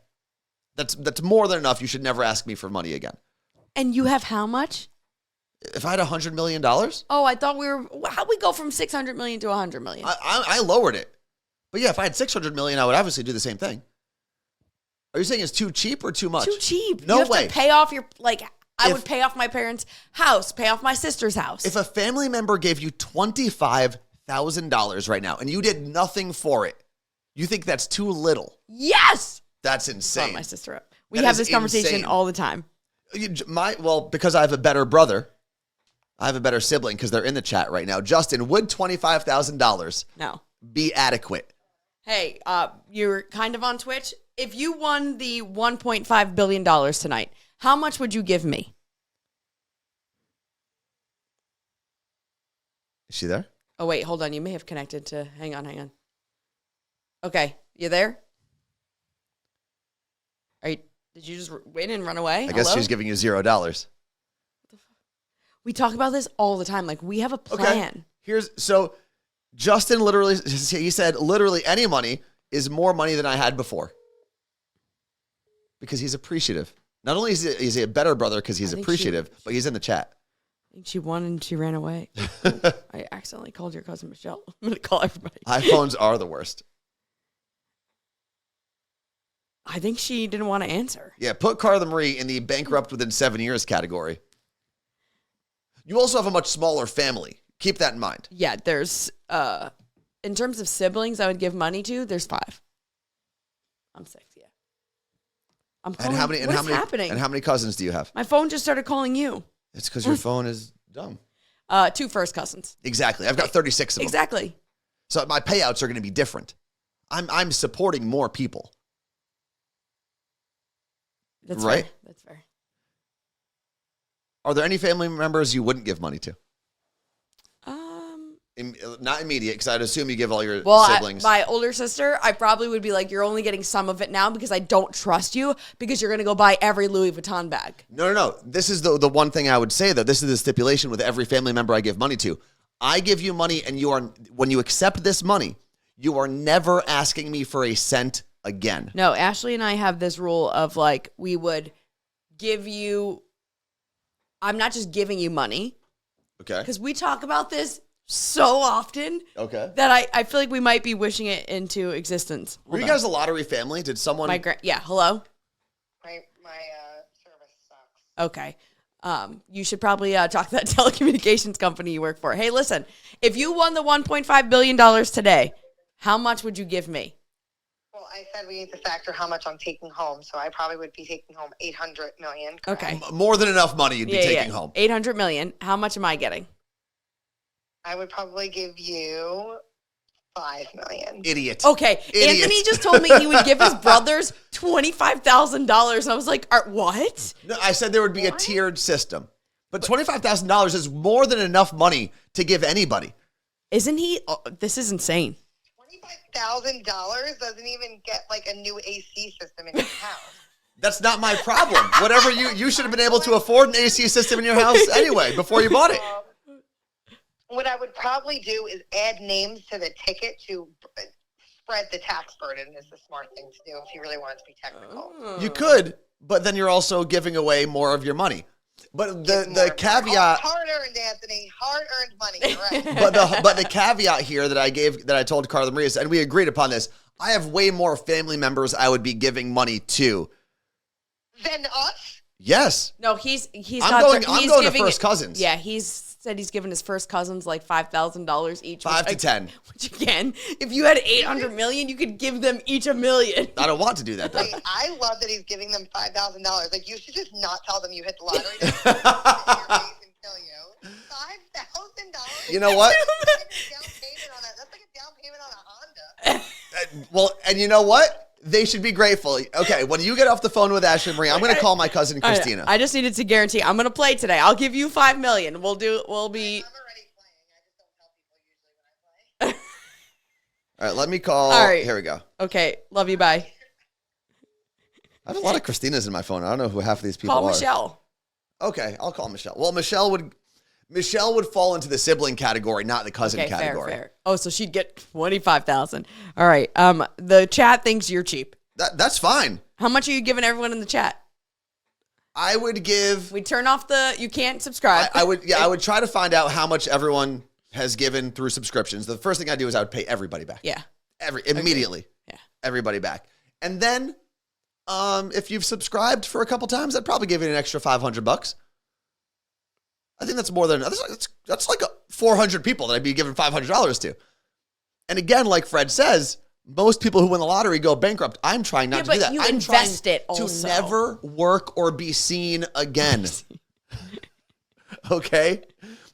That's more than enough. You should never ask me for money again. And you have how much? If I had $100 million? Oh, I thought how'd we go from $600 million to $100 million? I lowered it. But yeah, if I had $600 million, I would obviously do the same thing. Are you saying it's too cheap or too much? Too cheap. No you have way. To pay off your, I would pay off my parents' house, pay off my sister's house. If a family member gave you $25,000 right now and you did nothing for it, you think that's too little? Yes. That's insane. Brought my sister up. We have this conversation all the time. Because I have a better brother. I have a better sibling because they're in the chat right now. Justin, would $25,000 be adequate? Hey, you're kind of on Twitch. If you won the $1.5 billion tonight, how much would you give me? Is she there? Oh, wait, hold on. You may have connected to... Hang on. Okay, you there? Did you just win and run away? I guess she's giving you $0. We talk about this all the time. Like, we have a plan. Okay. So Justin he said literally any money is more money than I had before. Because he's appreciative. Not only is he a better brother because he's appreciative, but he's in the chat. I think she won and she ran away. I accidentally called your cousin Michelle. I'm going to call everybody. iPhones are the worst. I think she didn't want to answer. Yeah, put Carla Marie in the bankrupt within 7 years category. You also have a much smaller family. Keep that in mind. Yeah, there's, in terms of siblings I would give money to, there's 5. I'm 6, yeah. I'm calling, what's happening? And how many cousins do you have? My phone just started calling you. It's because your phone is dumb. 2 first cousins. Exactly. I've got 36 of them. Exactly. So my payouts are going to be different. I'm supporting more people. That's right? Fair. That's fair. Are there any family members you wouldn't give money to? Not immediate, because I'd assume you give all your siblings. My older sister, I probably would be like, you're only getting some of it now because I don't trust you because you're going to go buy every Louis Vuitton bag. No. This is the one thing I would say, though. This is the stipulation with every family member I give money to. I give you money, and when you accept this money, you are never asking me for a cent again. No, Ashley and I have this rule of we would give you, I'm not just giving you money. Okay. Because we talk about this so often. Okay. That I feel like we might be wishing it into existence. Were you guys a lottery family? Did someone? Yeah. Hello. My service sucks. Okay. You should probably talk to that telecommunications company you work for. Hey, listen, if you won the $1.5 billion today, how much would you give me? Well, I said we need to factor how much I'm taking home, so I probably would be taking home $800 million. Correct? Okay. More than enough money you'd be taking home. $800 million. How much am I getting? I would probably give you $5 million. Idiot. Okay. Idiot. Anthony just told me he would give his brothers $25,000. And I was like, what? No, I said there would be a tiered system. But $25,000 is more than enough money to give anybody. Isn't he? Oh, this is insane. $25,000 doesn't even get like a new AC system in your house. That's not my problem. Whatever you should have been able to afford an AC system in your house anyway before you bought it. What I would probably do is add names to the ticket to spread the tax burden is the smart thing to do if you really wanted to be technical. You could, but then you're also giving away more of your money. But the caveat, hard-earned, Anthony, hard-earned money, right? but the caveat here that I told Carla Marie is, and we agreed upon this, I have way more family members I would be giving money to. Than us? Yes. No, he's I'm going to first cousins. Yeah, he's said he's given his first cousins like $5,000 each. 5 to 10. Which again, if you had 800 million, you could give them each $1 million. I don't want to do that though. Wait, I love that he's giving them $5,000. Like you should just not tell them you hit the lottery. Just sit in your face and kill you. $5,000. You know what? That's like a down payment on a Honda. Well, and you know what? They should be grateful. Okay, when you get off the phone with Ashley Marie, I'm going to call my cousin Christina. I just needed to guarantee I'm going to play today. I'll give you $5 million. We'll be. I'm already playing. I just don't tell people usually when I play. All right, let me call. All right. Here we go. Okay, love you. Bye. I have a lot of Christinas in my phone. I don't know who half of these people Call are. Michelle. Okay, I'll call Michelle. Well, Michelle would fall into the sibling category, not the cousin category. Fair. Oh, so she'd get 25,000. All right. The chat thinks you're cheap. That's fine. How much are you giving everyone in the chat? I would give. We turn off you can't subscribe. I would try to find out how much everyone has given through subscriptions. The first thing I do is I would pay everybody back. Yeah. Immediately. Yeah. Everybody back. And then, if you've subscribed for a couple times, I'd probably give you an extra $500. I think that's more than that's like 400 people that I'd be giving $500 to. And again, like Fred says, most people who win the lottery go bankrupt. I'm trying not to do that. You I'm invest trying it also. to never work or be seen again. Okay?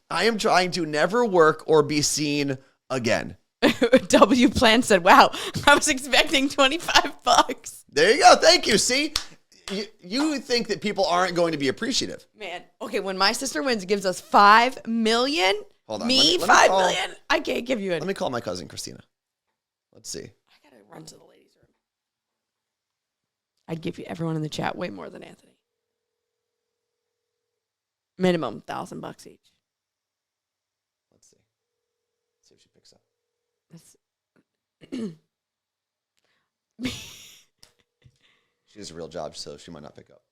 I am trying to never work or be seen again. W Plan said, "Wow, I was expecting $25." There you go. Thank you. See? You think that people aren't going to be appreciative. Man, okay, when my sister wins, gives us $5 million. Hold on. Me, let me $5 call- million? I can't give you any. Let me call my cousin Christina. Let's see. I gotta run to the ladies' room. I'd give you everyone in the chat way more than Anthony. Minimum $1,000 each. Let's see. See if she picks up. She has a real job, so she might not pick up.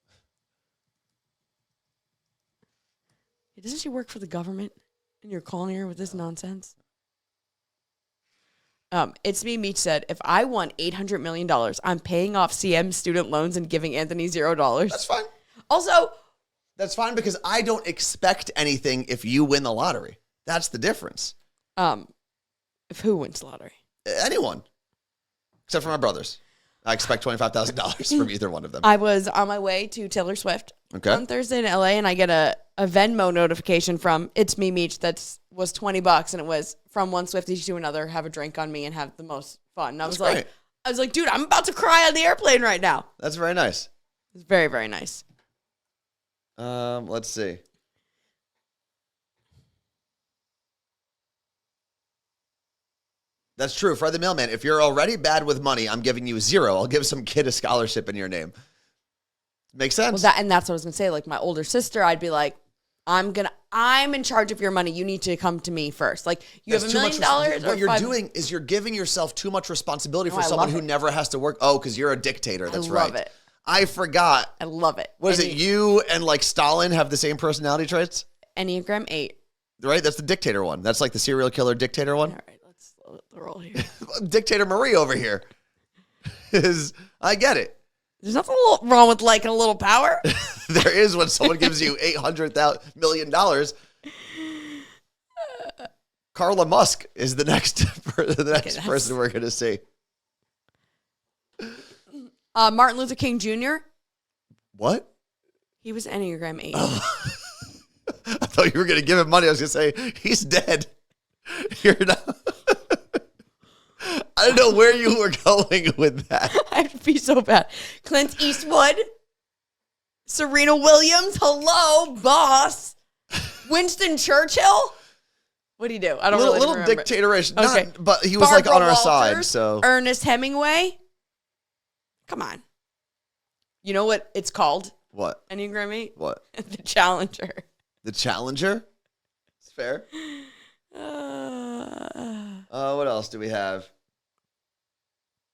Doesn't she work for the government? And you're calling her with this nonsense? It's Me Meech said, if I won $800 million, I'm paying off CM student loans and giving Anthony $0. That's fine. Also, That's fine because I don't expect anything if you win the lottery. That's the difference. if who wins the lottery? Anyone. Except for my brothers. I expect $25,000 from either one of them. I was on my way to Taylor Swift on Thursday in LA, and I get a Venmo notification from It's Me Meech that was $20, and it was from one Swiftie to another, have a drink on me and have the most fun. And I was like, dude, I'm about to cry on the airplane right now. That's very nice. It's very, very nice. Let's see. That's true. Fred the Mailman, if you're already bad with money, I'm giving you $0. I'll give some kid a scholarship in your name. Makes sense? Well, that's what I was going to say. Like my older sister, I'd be like, I'm in charge of your money. You need to come to me first. Like you have $1 million. What you're doing is you're giving yourself too much responsibility for someone who never has to work. Oh, because you're a dictator. That's right. I love it. I forgot. I love it. What is it? You and like Stalin have the same personality traits? Enneagram 8. Right? That's the dictator one. That's like the serial killer dictator one. All right, let's slow the roll here. Dictator Marie over here. I get it. There's nothing wrong with liking a little power. There is when someone gives you $800 million. Carla Musk is the next person we're going to see. Martin Luther King Jr. What? He was Enneagram 8. Oh. I thought you were going to give him money. I was going to say, he's dead. You're not. I don't know where you were going with that. I'd be so bad. Clint Eastwood. Serena Williams. Hello, boss. Winston Churchill? What do you do? I don't really remember. Little dictatorship. Okay. But he was Barbara like on our Walters, side. So Ernest Hemingway. Come on. You know what it's called? What? Enneagrammy? What? The Challenger. The Challenger? It's fair. What else do we have?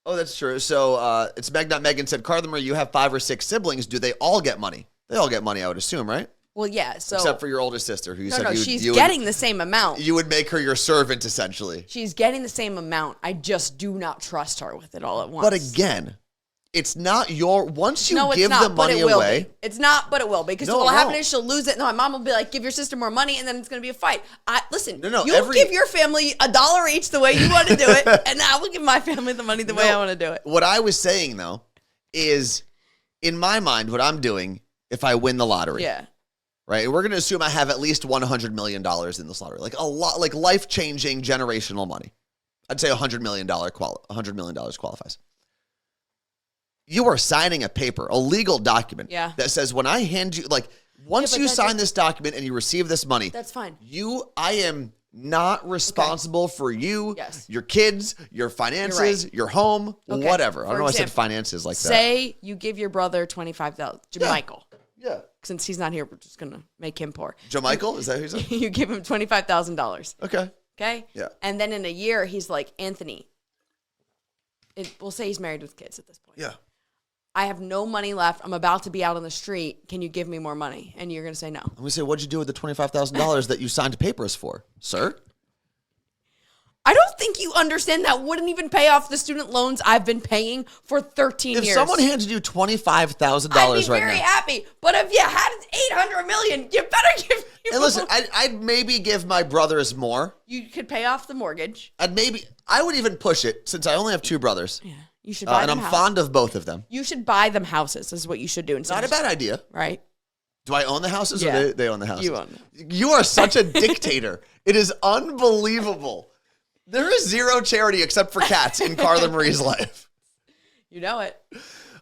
Oh, that's true. So it's Meg, not Megan, said, Carla Marie, you have 5 or 6 siblings. Do they all get money? They all get money, I would assume, right? Well, yeah. So except for your older sister, who you said she's getting the same amount. You would make her your servant, essentially. She's getting the same amount. I just do not trust her with it all at once. But again, it's not your. Once you give not, the money away, it's not. But it will because No, what'll it happen won't. is she'll lose it. No, my mom will be like, "Give your sister more money," and then it's going to be a fight. Listen. No, you give your family $1 each the way you want to do it, and I will give my family the money the way I want to do it. What I was saying though is, in my mind, what I'm doing if I win the lottery. Yeah. Right, we're going to assume I have at least $100 million in this lottery, like a lot, like life-changing generational money. I'd say $100 million qualifies. You are signing a paper, a legal document that says when I hand you, like, once you sign this document and you receive this money, that's fine. I am not responsible for you, your kids, your finances, your home, whatever. I don't know why I said finances like that. Say you give your brother $25,000 to Michael. Yeah. Since he's not here, we're just going to make him poor. Joe Michael? Is that who you said? You give him $25,000. Okay? Yeah. And then in a year, he's like, Anthony, we'll say he's married with kids at this point. Yeah. I have no money left. I'm about to be out on the street. Can you give me more money? And you're going to say no. I'm going to say, what'd you do with the $25,000 that you signed papers for, sir? I don't think you understand that wouldn't even pay off the student loans I've been paying for 13 years. If someone handed you $25,000 right now. I'd be very happy. But if you had $800 million, you better give me more. And listen, I'd maybe give my brothers more. You could pay off the mortgage. I would even push it since I only have 2 brothers. Yeah. You should buy them and I'm fond of both of them. You should buy them houses is what you should do. Not a bad idea. Right? Do I own the houses or they own the houses? You own them. You are such a dictator. It is unbelievable. There is zero charity except for cats in Carla Marie's life. You know it.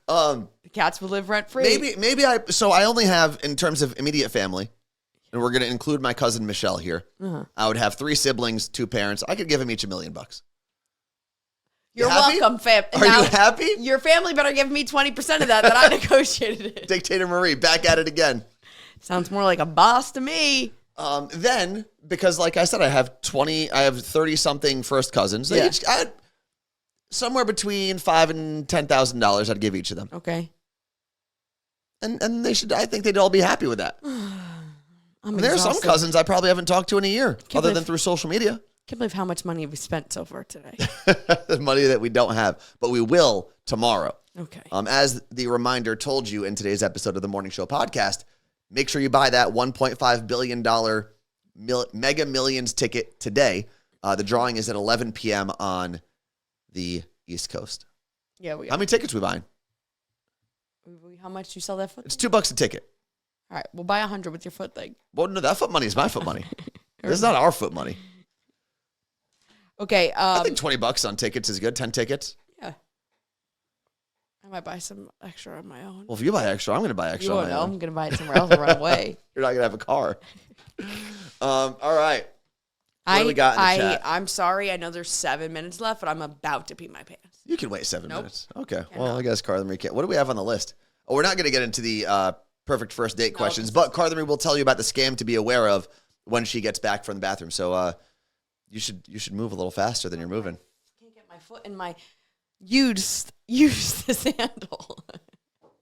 The cats will live rent free. Maybe I only have, in terms of immediate family, and we're going to include my cousin Michelle here. I would have 3 siblings, 2 parents. I could give them each $1 million. You're welcome, fam. Are you happy? Your family better give me 20% of that I negotiated it. Dictator Marie, back at it again. Sounds more like a boss to me. Then, because like I said, I have 30-something first cousins. They each, somewhere between $5,000 and $10,000 I'd give each of them. Okay. And they should, I think they'd all be happy with that. There are some cousins I probably haven't talked to in a year, other than through social media. Can't believe how much money we spent so far today. The money that we don't have, but we will tomorrow. Okay. As the reminder told you in today's episode of the Morning Show podcast, make sure you buy that $1.5 billion Mega Millions ticket today. The drawing is at 11 p.m. on the East Coast. Yeah, How many tickets we buying? How much do you sell that foot? It's $2 a ticket. All right, we'll buy 100 with your foot thing. Well, no, that foot money is my foot money. This is not our foot money. Okay. I think $20 on tickets is good. 10 tickets. Yeah. I might buy some extra on my own. Well, if you buy extra, I'm going to buy extra. You won't know. I'm going to buy it somewhere else and run away. You're not going to have a car. All right. What do we got in the chat? I'm sorry. I know there's 7 minutes left, but I'm about to pee my pants. You can wait 7 minutes. Okay. Well, I guess Carla Marie can't. What do we have on the list? Oh, we're not going to get into the perfect first date questions, but Carla Marie will tell you about the scam to be aware of when she gets back from the bathroom. So you should move a little faster than you're moving. I can't get my foot in my used the sandal.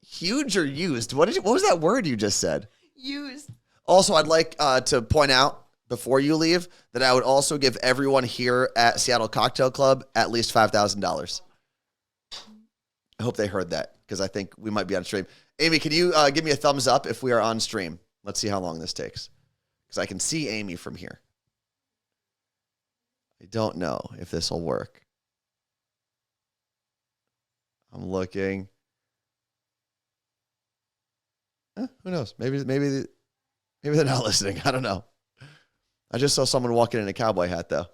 Huge or used? What was that word you just said? Used. Also, I'd like to point out before you leave that I would also give everyone here at Seattle Cocktail Club at least $5,000. I hope they heard that because I think we might be on stream. Amy, can you give me a thumbs up if we are on stream? Let's see how long this takes because I can see Amy from here. I don't know if this will work. I'm looking. Who knows? Maybe they're not listening. I don't know. I just saw someone walking in a cowboy hat, though.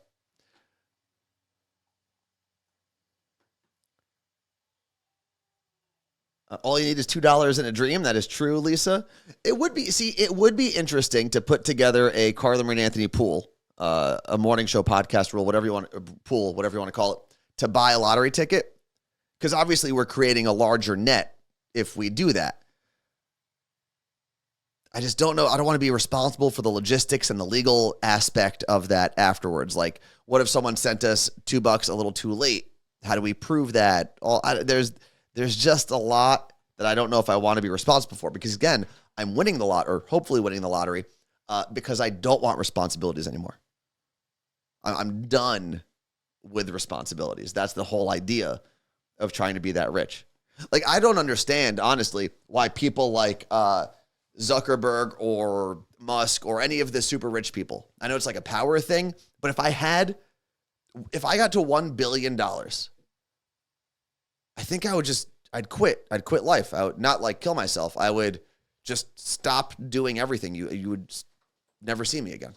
All you need is $2 in a dream. That is true, Lisa. It would be interesting to put together a Carla Marie and Anthony pool, a morning show podcast rule, whatever you want to call it, to buy a lottery ticket. Because obviously we're creating a larger net if we do that. I just don't know. I don't want to be responsible for the logistics and the legal aspect of that afterwards. Like, what if someone sent us $2 a little too late? How do we prove that? There's just a lot that I don't know if I want to be responsible for, because again, I'm winning the lot, or hopefully winning the lottery, because I don't want responsibilities anymore. I'm done with responsibilities. That's the whole idea of trying to be that rich. Like, I don't understand, honestly, why people like Zuckerberg or Musk or any of the super rich people. I know it's like a power thing, but if I got to $1 billion, I think I'd quit. I'd quit life. I would not like kill myself. I would just stop doing everything. You would never see me again.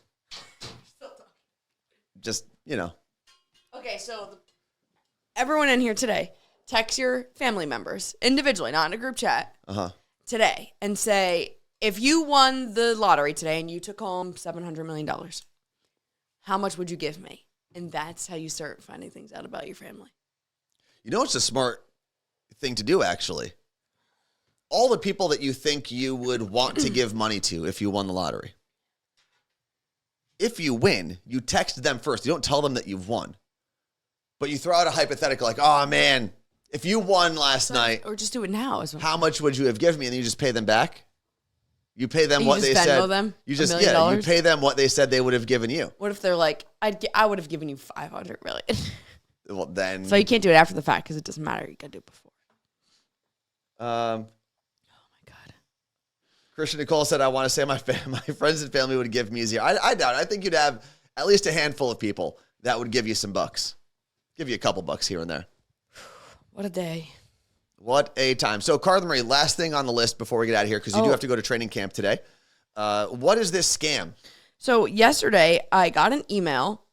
Just, Okay, so everyone in here today, text your family members individually, not in a group chat, today, and say, if you won the lottery today and you took home $700 million, how much would you give me? And that's how you start finding things out about your family. It's a smart thing to do, actually. All the people that you think you would want to give money to if you won the lottery. If you win, you text them first. You don't tell them that you've won. But you throw out a hypothetical like, oh, man, if you won last night. Or just do it now. How much would you have given me? And then you just pay them back? You pay them you what just they Venmo said. Them you just $1 million? You pay them what they said they would have given you. What if they're like, I would have given you $500 million? Well, then. So you can't do it after the fact because it doesn't matter. You got to do it before. Oh my God. Christian Nicole said, I want to say my friends and family would give me zero. I doubt it. I think you'd have at least a handful of people that would give you some bucks. Give you a couple bucks here and there. What a day. What a time. So, Carla Marie, last thing on the list before we get out of here, because you do have to go to training camp today. What is this scam? So, yesterday, I got an email,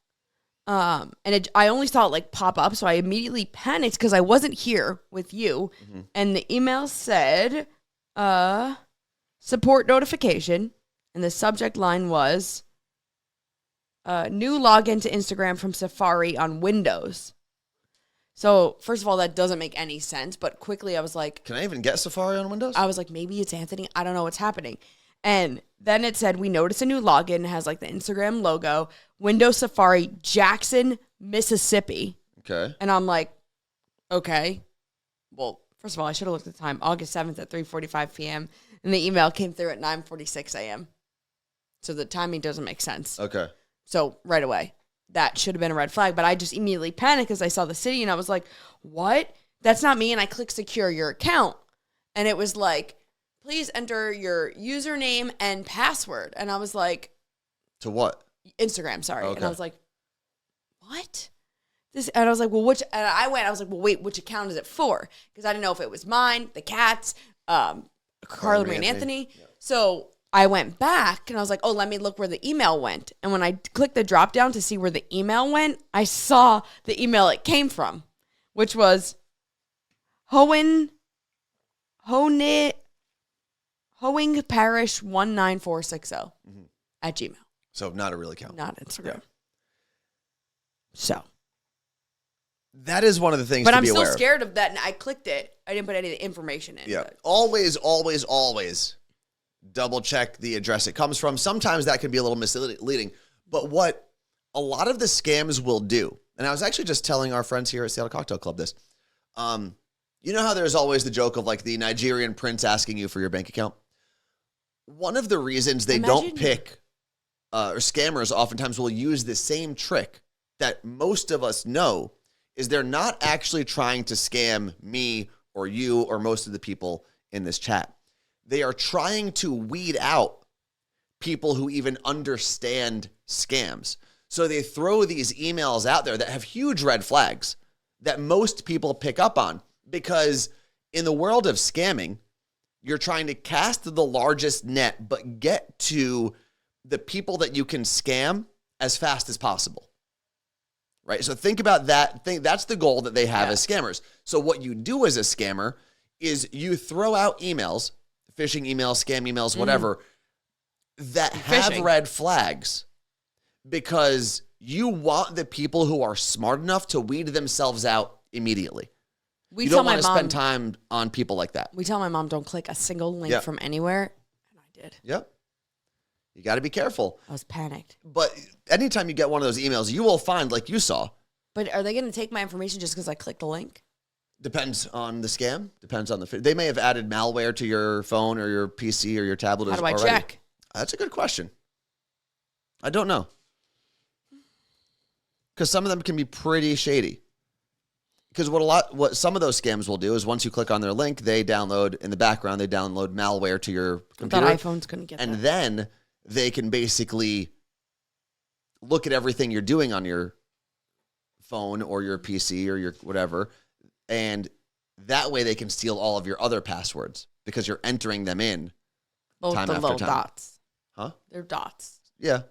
and I only saw it pop up, so I immediately panicked because I wasn't here with you. Mm-hmm. And the email said, support notification, and the subject line was, new login to Instagram from Safari on Windows. So, first of all, that doesn't make any sense, but quickly I was like... Can I even get Safari on Windows? I was like, maybe it's Anthony. I don't know what's happening. And then it said, we noticed a new login. It has the Instagram logo. Windows Safari, Jackson, Mississippi. Okay. And I'm like, okay. Well, first of all, I should have looked at the time. August 7th at 3:45 p.m. And the email came through at 9:46 a.m. So the timing doesn't make sense. Okay. So right away, that should have been a red flag. But I just immediately panicked because I saw the city and I was like, what? That's not me. And I clicked secure your account. And it was like, please enter your username and password. And I was like... To what? Instagram, sorry. Okay. And I was like, what? And I was like, well, which... And I was like, well, wait, which account is it for? Because I didn't know if it was mine, the cat's, Carla Marie and Anthony. Yeah. So... I went back and I was like, oh, let me look where the email went. And when I clicked the drop down to see where the email went, I saw the email it came from, which was Hoeing Parish 19460 at Gmail. So not a real account. Not Instagram. Yeah. So. That is one of the things but to I'm be aware of. But I'm still scared of that. And I clicked it. I didn't put any of the information in. Yeah. Always, always, always double check the address it comes from. Sometimes that can be a little misleading. But what a lot of the scams will do, and I was actually just telling our friends here at Seattle Cocktail Club this. You know how there's always the joke of the Nigerian prince asking you for your bank account? One of the reasons they don't pick, or scammers oftentimes will use the same trick that most of us know, is they're not actually trying to scam me or you or most of the people in this chat. They are trying to weed out people who even understand scams. So they throw these emails out there that have huge red flags that most people pick up on, because in the world of scamming, you're trying to cast the largest net, but get to the people that you can scam as fast as possible. Right? So think about that. That's the goal that they have as scammers. So what you do as a scammer is you throw out emails, phishing emails, scam emails, whatever, that have red flags because you want the people who are smart enough to weed themselves out immediately. You don't want to spend time on people like that. We tell my mom, don't click a single link from anywhere. And I did. Yep. You got to be careful. I was panicked. But anytime you get one of those emails, you will find, like you saw. But are they going to take my information just because I clicked the link? Depends on the scam. Depends on the... They may have added malware to your phone or your PC or your tablet. How do I check? That's a good question. I don't know. Because some of them can be pretty shady. Because what some of those scams will do is once you click on their link, they download, in the background, they download malware to your computer. I thought iPhones couldn't get that. And then they can basically look at everything you're doing on your phone or your PC or your whatever, and that way they can steal all of your other passwords because you're entering them in Both time the after little time. dots. Huh? They're dots. Yeah.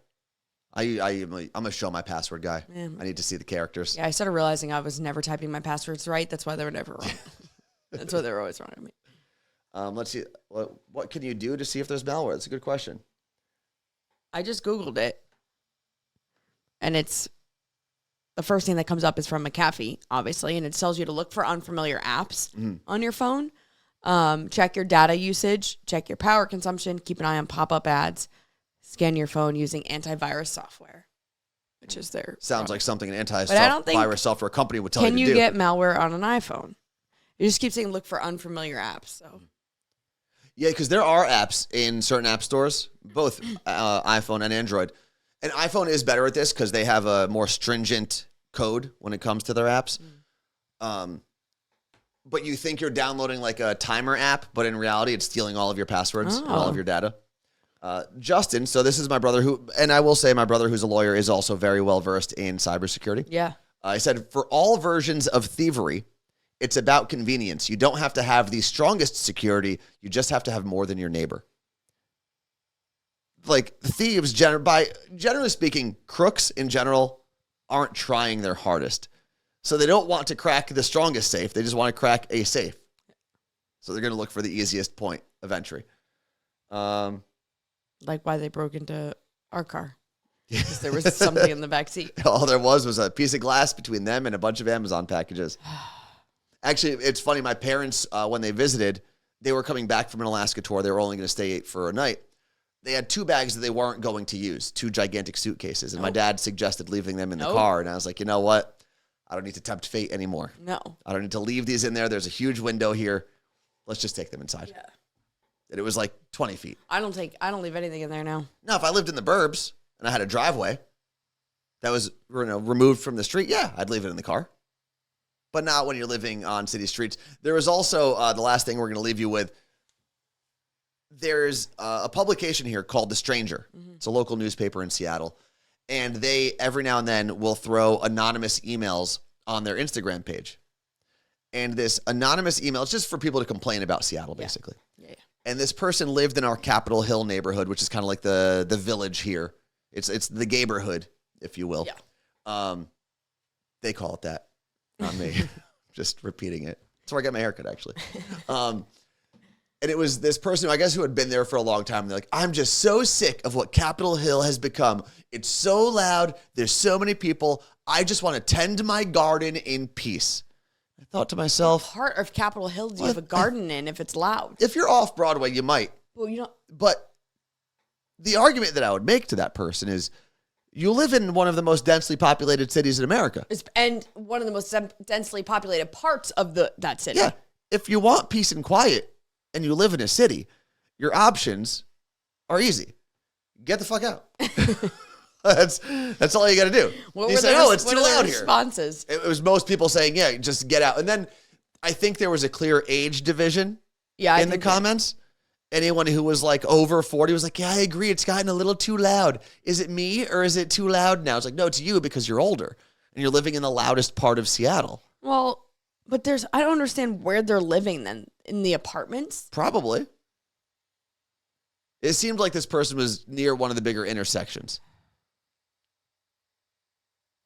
I'm a show my password guy. Yeah. I need to see the characters. Yeah, I started realizing I was never typing my passwords right. That's why they were never wrong. That's why they were always wrong on me. Let's see. What can you do to see if there's malware? That's a good question. I just Googled it. And it's the first thing that comes up is from McAfee, obviously. And it tells you to look for unfamiliar apps on your phone. Check your data usage. Check your power consumption. Keep an eye on pop-up ads. Scan your phone using antivirus software, which is their Sounds like something an antivirus software company would tell you to do. Can you get malware on an iPhone? You just keep saying look for unfamiliar apps. So yeah, because there are apps in certain app stores, both iPhone and Android. And iPhone is better at this because they have a more stringent code when it comes to their apps. But you think you're downloading like a timer app, but in reality, it's stealing all of your passwords and all of your data. Justin, so this is my brother and I will say my brother who's a lawyer is also very well versed in cybersecurity. Yeah. I said, for all versions of thievery, it's about convenience. You don't have to have the strongest security. You just have to have more than your neighbor. Like thieves, generally speaking, crooks in general aren't trying their hardest. So they don't want to crack the strongest safe. They just want to crack a safe. So they're going to look for the easiest point of entry. Like why they broke into our car. Because there was something in the back seat. All there was a piece of glass between them and a bunch of Amazon packages. Actually, it's funny. My parents, when they visited, they were coming back from an Alaska tour. They were only going to stay for a night. They had 2 bags that they weren't going to use, 2 gigantic suitcases. And my dad suggested leaving them in the car. And I was like, you know what? I don't need to tempt fate anymore. No. I don't need to leave these in there. There's a huge window here. Let's just take them inside. Yeah. And it was like 20 feet. I don't leave anything in there now. Now, if I lived in the burbs and I had a driveway that was removed from the street, yeah, I'd leave it in the car. But not when you're living on city streets. There is also the last thing we're going to leave you with. There's a publication here called The Stranger. It's a local newspaper in Seattle. And they, every now and then, will throw anonymous emails on their Instagram page. And this anonymous email, it's just for people to complain about Seattle, basically. Yeah. And this person lived in our Capitol Hill neighborhood, which is kind of like the village here. It's the gayborhood, if you will. Yeah. They call it that, not me. Just repeating it. That's where I got my haircut, actually. And it was this person, who had been there for a long time. They're like, I'm just so sick of what Capitol Hill has become. It's so loud. There's so many people. I just want to tend my garden in peace. I thought to myself, Part of Capitol Hill do you have a garden in if it's loud? if you're off Broadway, you might. Well, you don't. But the argument that I would make to that person is you live in one of the most densely populated cities in America. And one of the most densely populated parts of that city. Yeah. If you want peace and quiet and you live in a city, your options are easy. Get the fuck out. That's all you got to do. You say, it's too loud here. Responses? It was most people saying, yeah, just get out. And then I think there was a clear age division in the comments. Anyone who was like over 40 was like, yeah, I agree. It's gotten a little too loud. Is it me or is it too loud now? It's like, no, it's you because you're older and you're living in the loudest part of Seattle. Well, but I don't understand where they're living then. In the apartments? Probably. It seemed like this person was near one of the bigger intersections.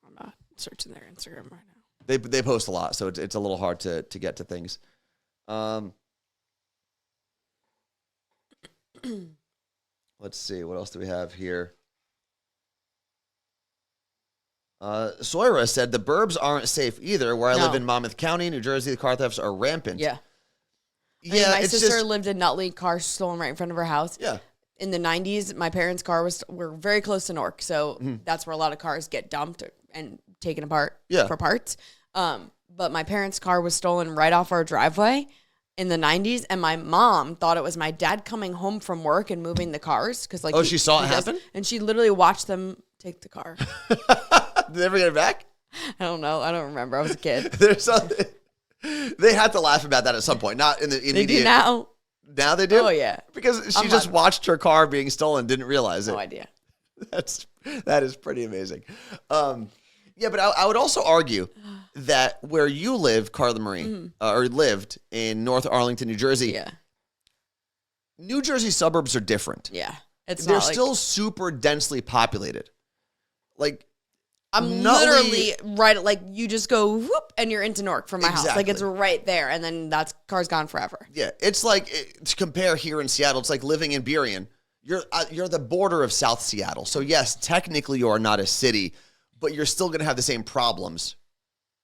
I'm not searching their Instagram right now. They post a lot, so it's a little hard to get to things. Let's see. What else do we have here? Soira said the burbs aren't safe either. Where I live in Monmouth County, New Jersey, the car thefts are rampant. Yeah. Yeah, my sister lived in Nutley, car stolen right in front of her house. Yeah. In the 90s, my parents' car were very close to Newark, so that's where a lot of cars get dumped and taken apart for parts. But my parents' car was stolen right off our driveway in the 90s, and my mom thought it was my dad coming home from work and moving the cars. She saw it happen? And she literally watched them take the car. Did they ever get it back? I don't know. I don't remember. I was a kid. There's something. They had to laugh about that at some point, not in the immediate. They do now. Now they do? Oh, yeah. Because she just watched her car being stolen, didn't realize it. No idea. That is pretty amazing. Yeah, but I would also argue that where you live, Carla Marie, or lived in North Arlington, New Jersey, New Jersey suburbs are different. Yeah. They're still super densely populated. Like, I'm literally right, like, you just go whoop and you're into Newark from my house. Like, it's right there, and then car's gone forever. Yeah, it's like, to compare here in Seattle, it's like living in Burien. You're the border of South Seattle. So, yes, technically you are not a city, but you're still going to have the same problems,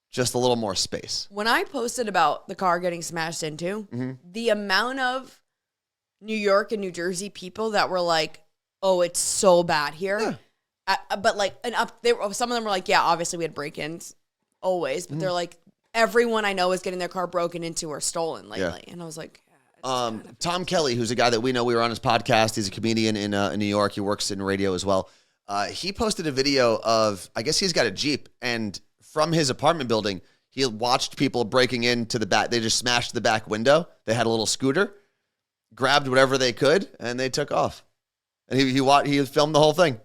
just a little more space. When I posted about the car getting smashed into, the amount of New York and New Jersey people that were like, oh, it's so bad here. Yeah. But like, some of them were like, yeah, obviously we had break-ins always, but they're like, everyone I know is getting their car broken into or stolen lately. Yeah. And I was like, Tom Kelly, who's a guy that we know, we were on his podcast. He's a comedian in New York. He works in radio as well. He posted a video of, I guess he's got a Jeep, and from his apartment building, he watched people breaking into the back. They just smashed the back window. They had a little scooter, grabbed whatever they could, and they took off. And he filmed the whole thing.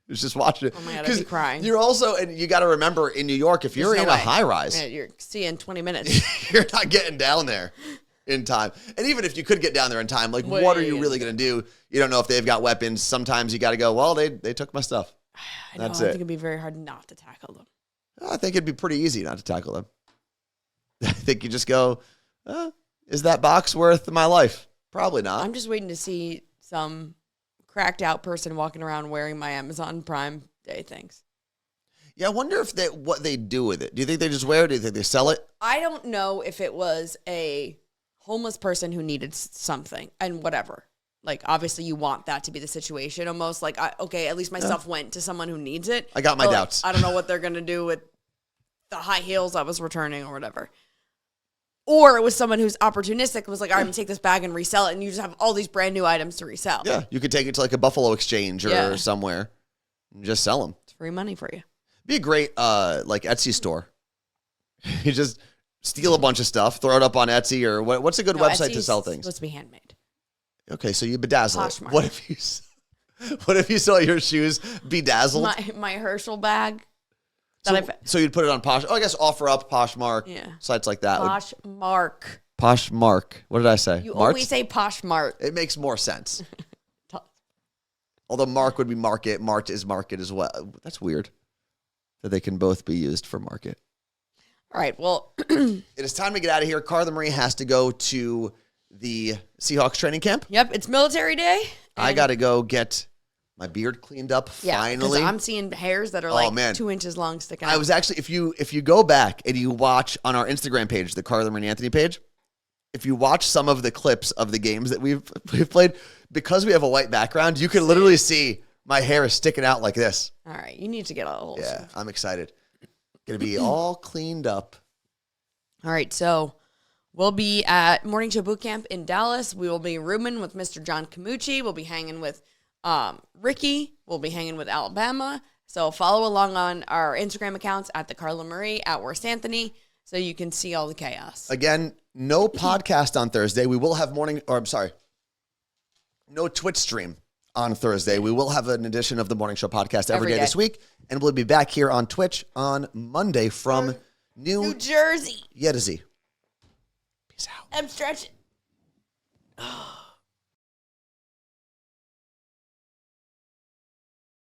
He was just watching it. Oh my God, I'd be crying. You're also, and you got to remember, in New York, if you're in a high rise, you're seeing 20 minutes. You're not getting down there in time. And even if you could get down there in time, like, what are you really going to do? You don't know if they've got weapons. Sometimes you got to go, well, they took my stuff. That's it. I think it'd be very hard not to tackle them. I think it'd be pretty easy not to tackle them. I think you just go, is that box worth my life? Probably not. I'm just waiting to see some cracked out person walking around wearing my Amazon Prime Day things. Yeah, I wonder if what they do with it. Do you think they just wear it? Do you think they sell it? I don't know if it was a homeless person who needed something and whatever. Like, obviously you want that to be the situation. Almost like, at least my stuff went to someone who needs it. I got my doubts. I don't know what they're going to do with the high heels I was returning or whatever. Or it was someone who's opportunistic, was like, all right, I'm going to take this bag and resell it, and you just have all these brand new items to resell. Yeah, you could take it to like a Buffalo Exchange or somewhere and just sell them. It's free money for you. Be a great like Etsy store. You just steal a bunch of stuff, throw it up on Etsy, or what's a good website Etsy's to sell things? Supposed to be handmade. Okay, so you bedazzle it. Poshmark. What if you saw your shoes bedazzled? My Herschel bag. So you'd put it on Posh. Oh, I guess OfferUp, Poshmark, sites like that. Poshmark. Poshmark. What did I say? You always say Poshmark. It makes more sense. Although Mark would be market, Mart is market as well. That's weird that they can both be used for market. All right, well. It is time to get out of here. Carla Marie has to go to the Seahawks training camp. Yep, it's military day. I got to go get my beard cleaned up finally. I'm seeing hairs that are like 2 inches long sticking out. I was actually, if you go back and you watch on our Instagram page, the Carla Marie and Anthony page, if you watch some of the clips of the games that we've played, because we have a white background, you can literally see my hair is sticking out like this. All right, you need to get a whole. Yeah, I'm excited. Gonna be all cleaned up. All right, so we'll be at Morning Show Boot Camp in Dallas. We will be rooming with Mr. John Camucci. We'll be hanging with Ricky. We'll be hanging with Alabama. So follow along on our Instagram accounts at the Carla Marie, at Worst Anthony, so you can see all the chaos. Again, no podcast on Thursday. We will have no Twitch stream on Thursday. We will have an edition of the Morning Show podcast every day this week, and we'll be back here on Twitch on Monday from New Jersey. Yeah to Z. Peace out. I'm stretching.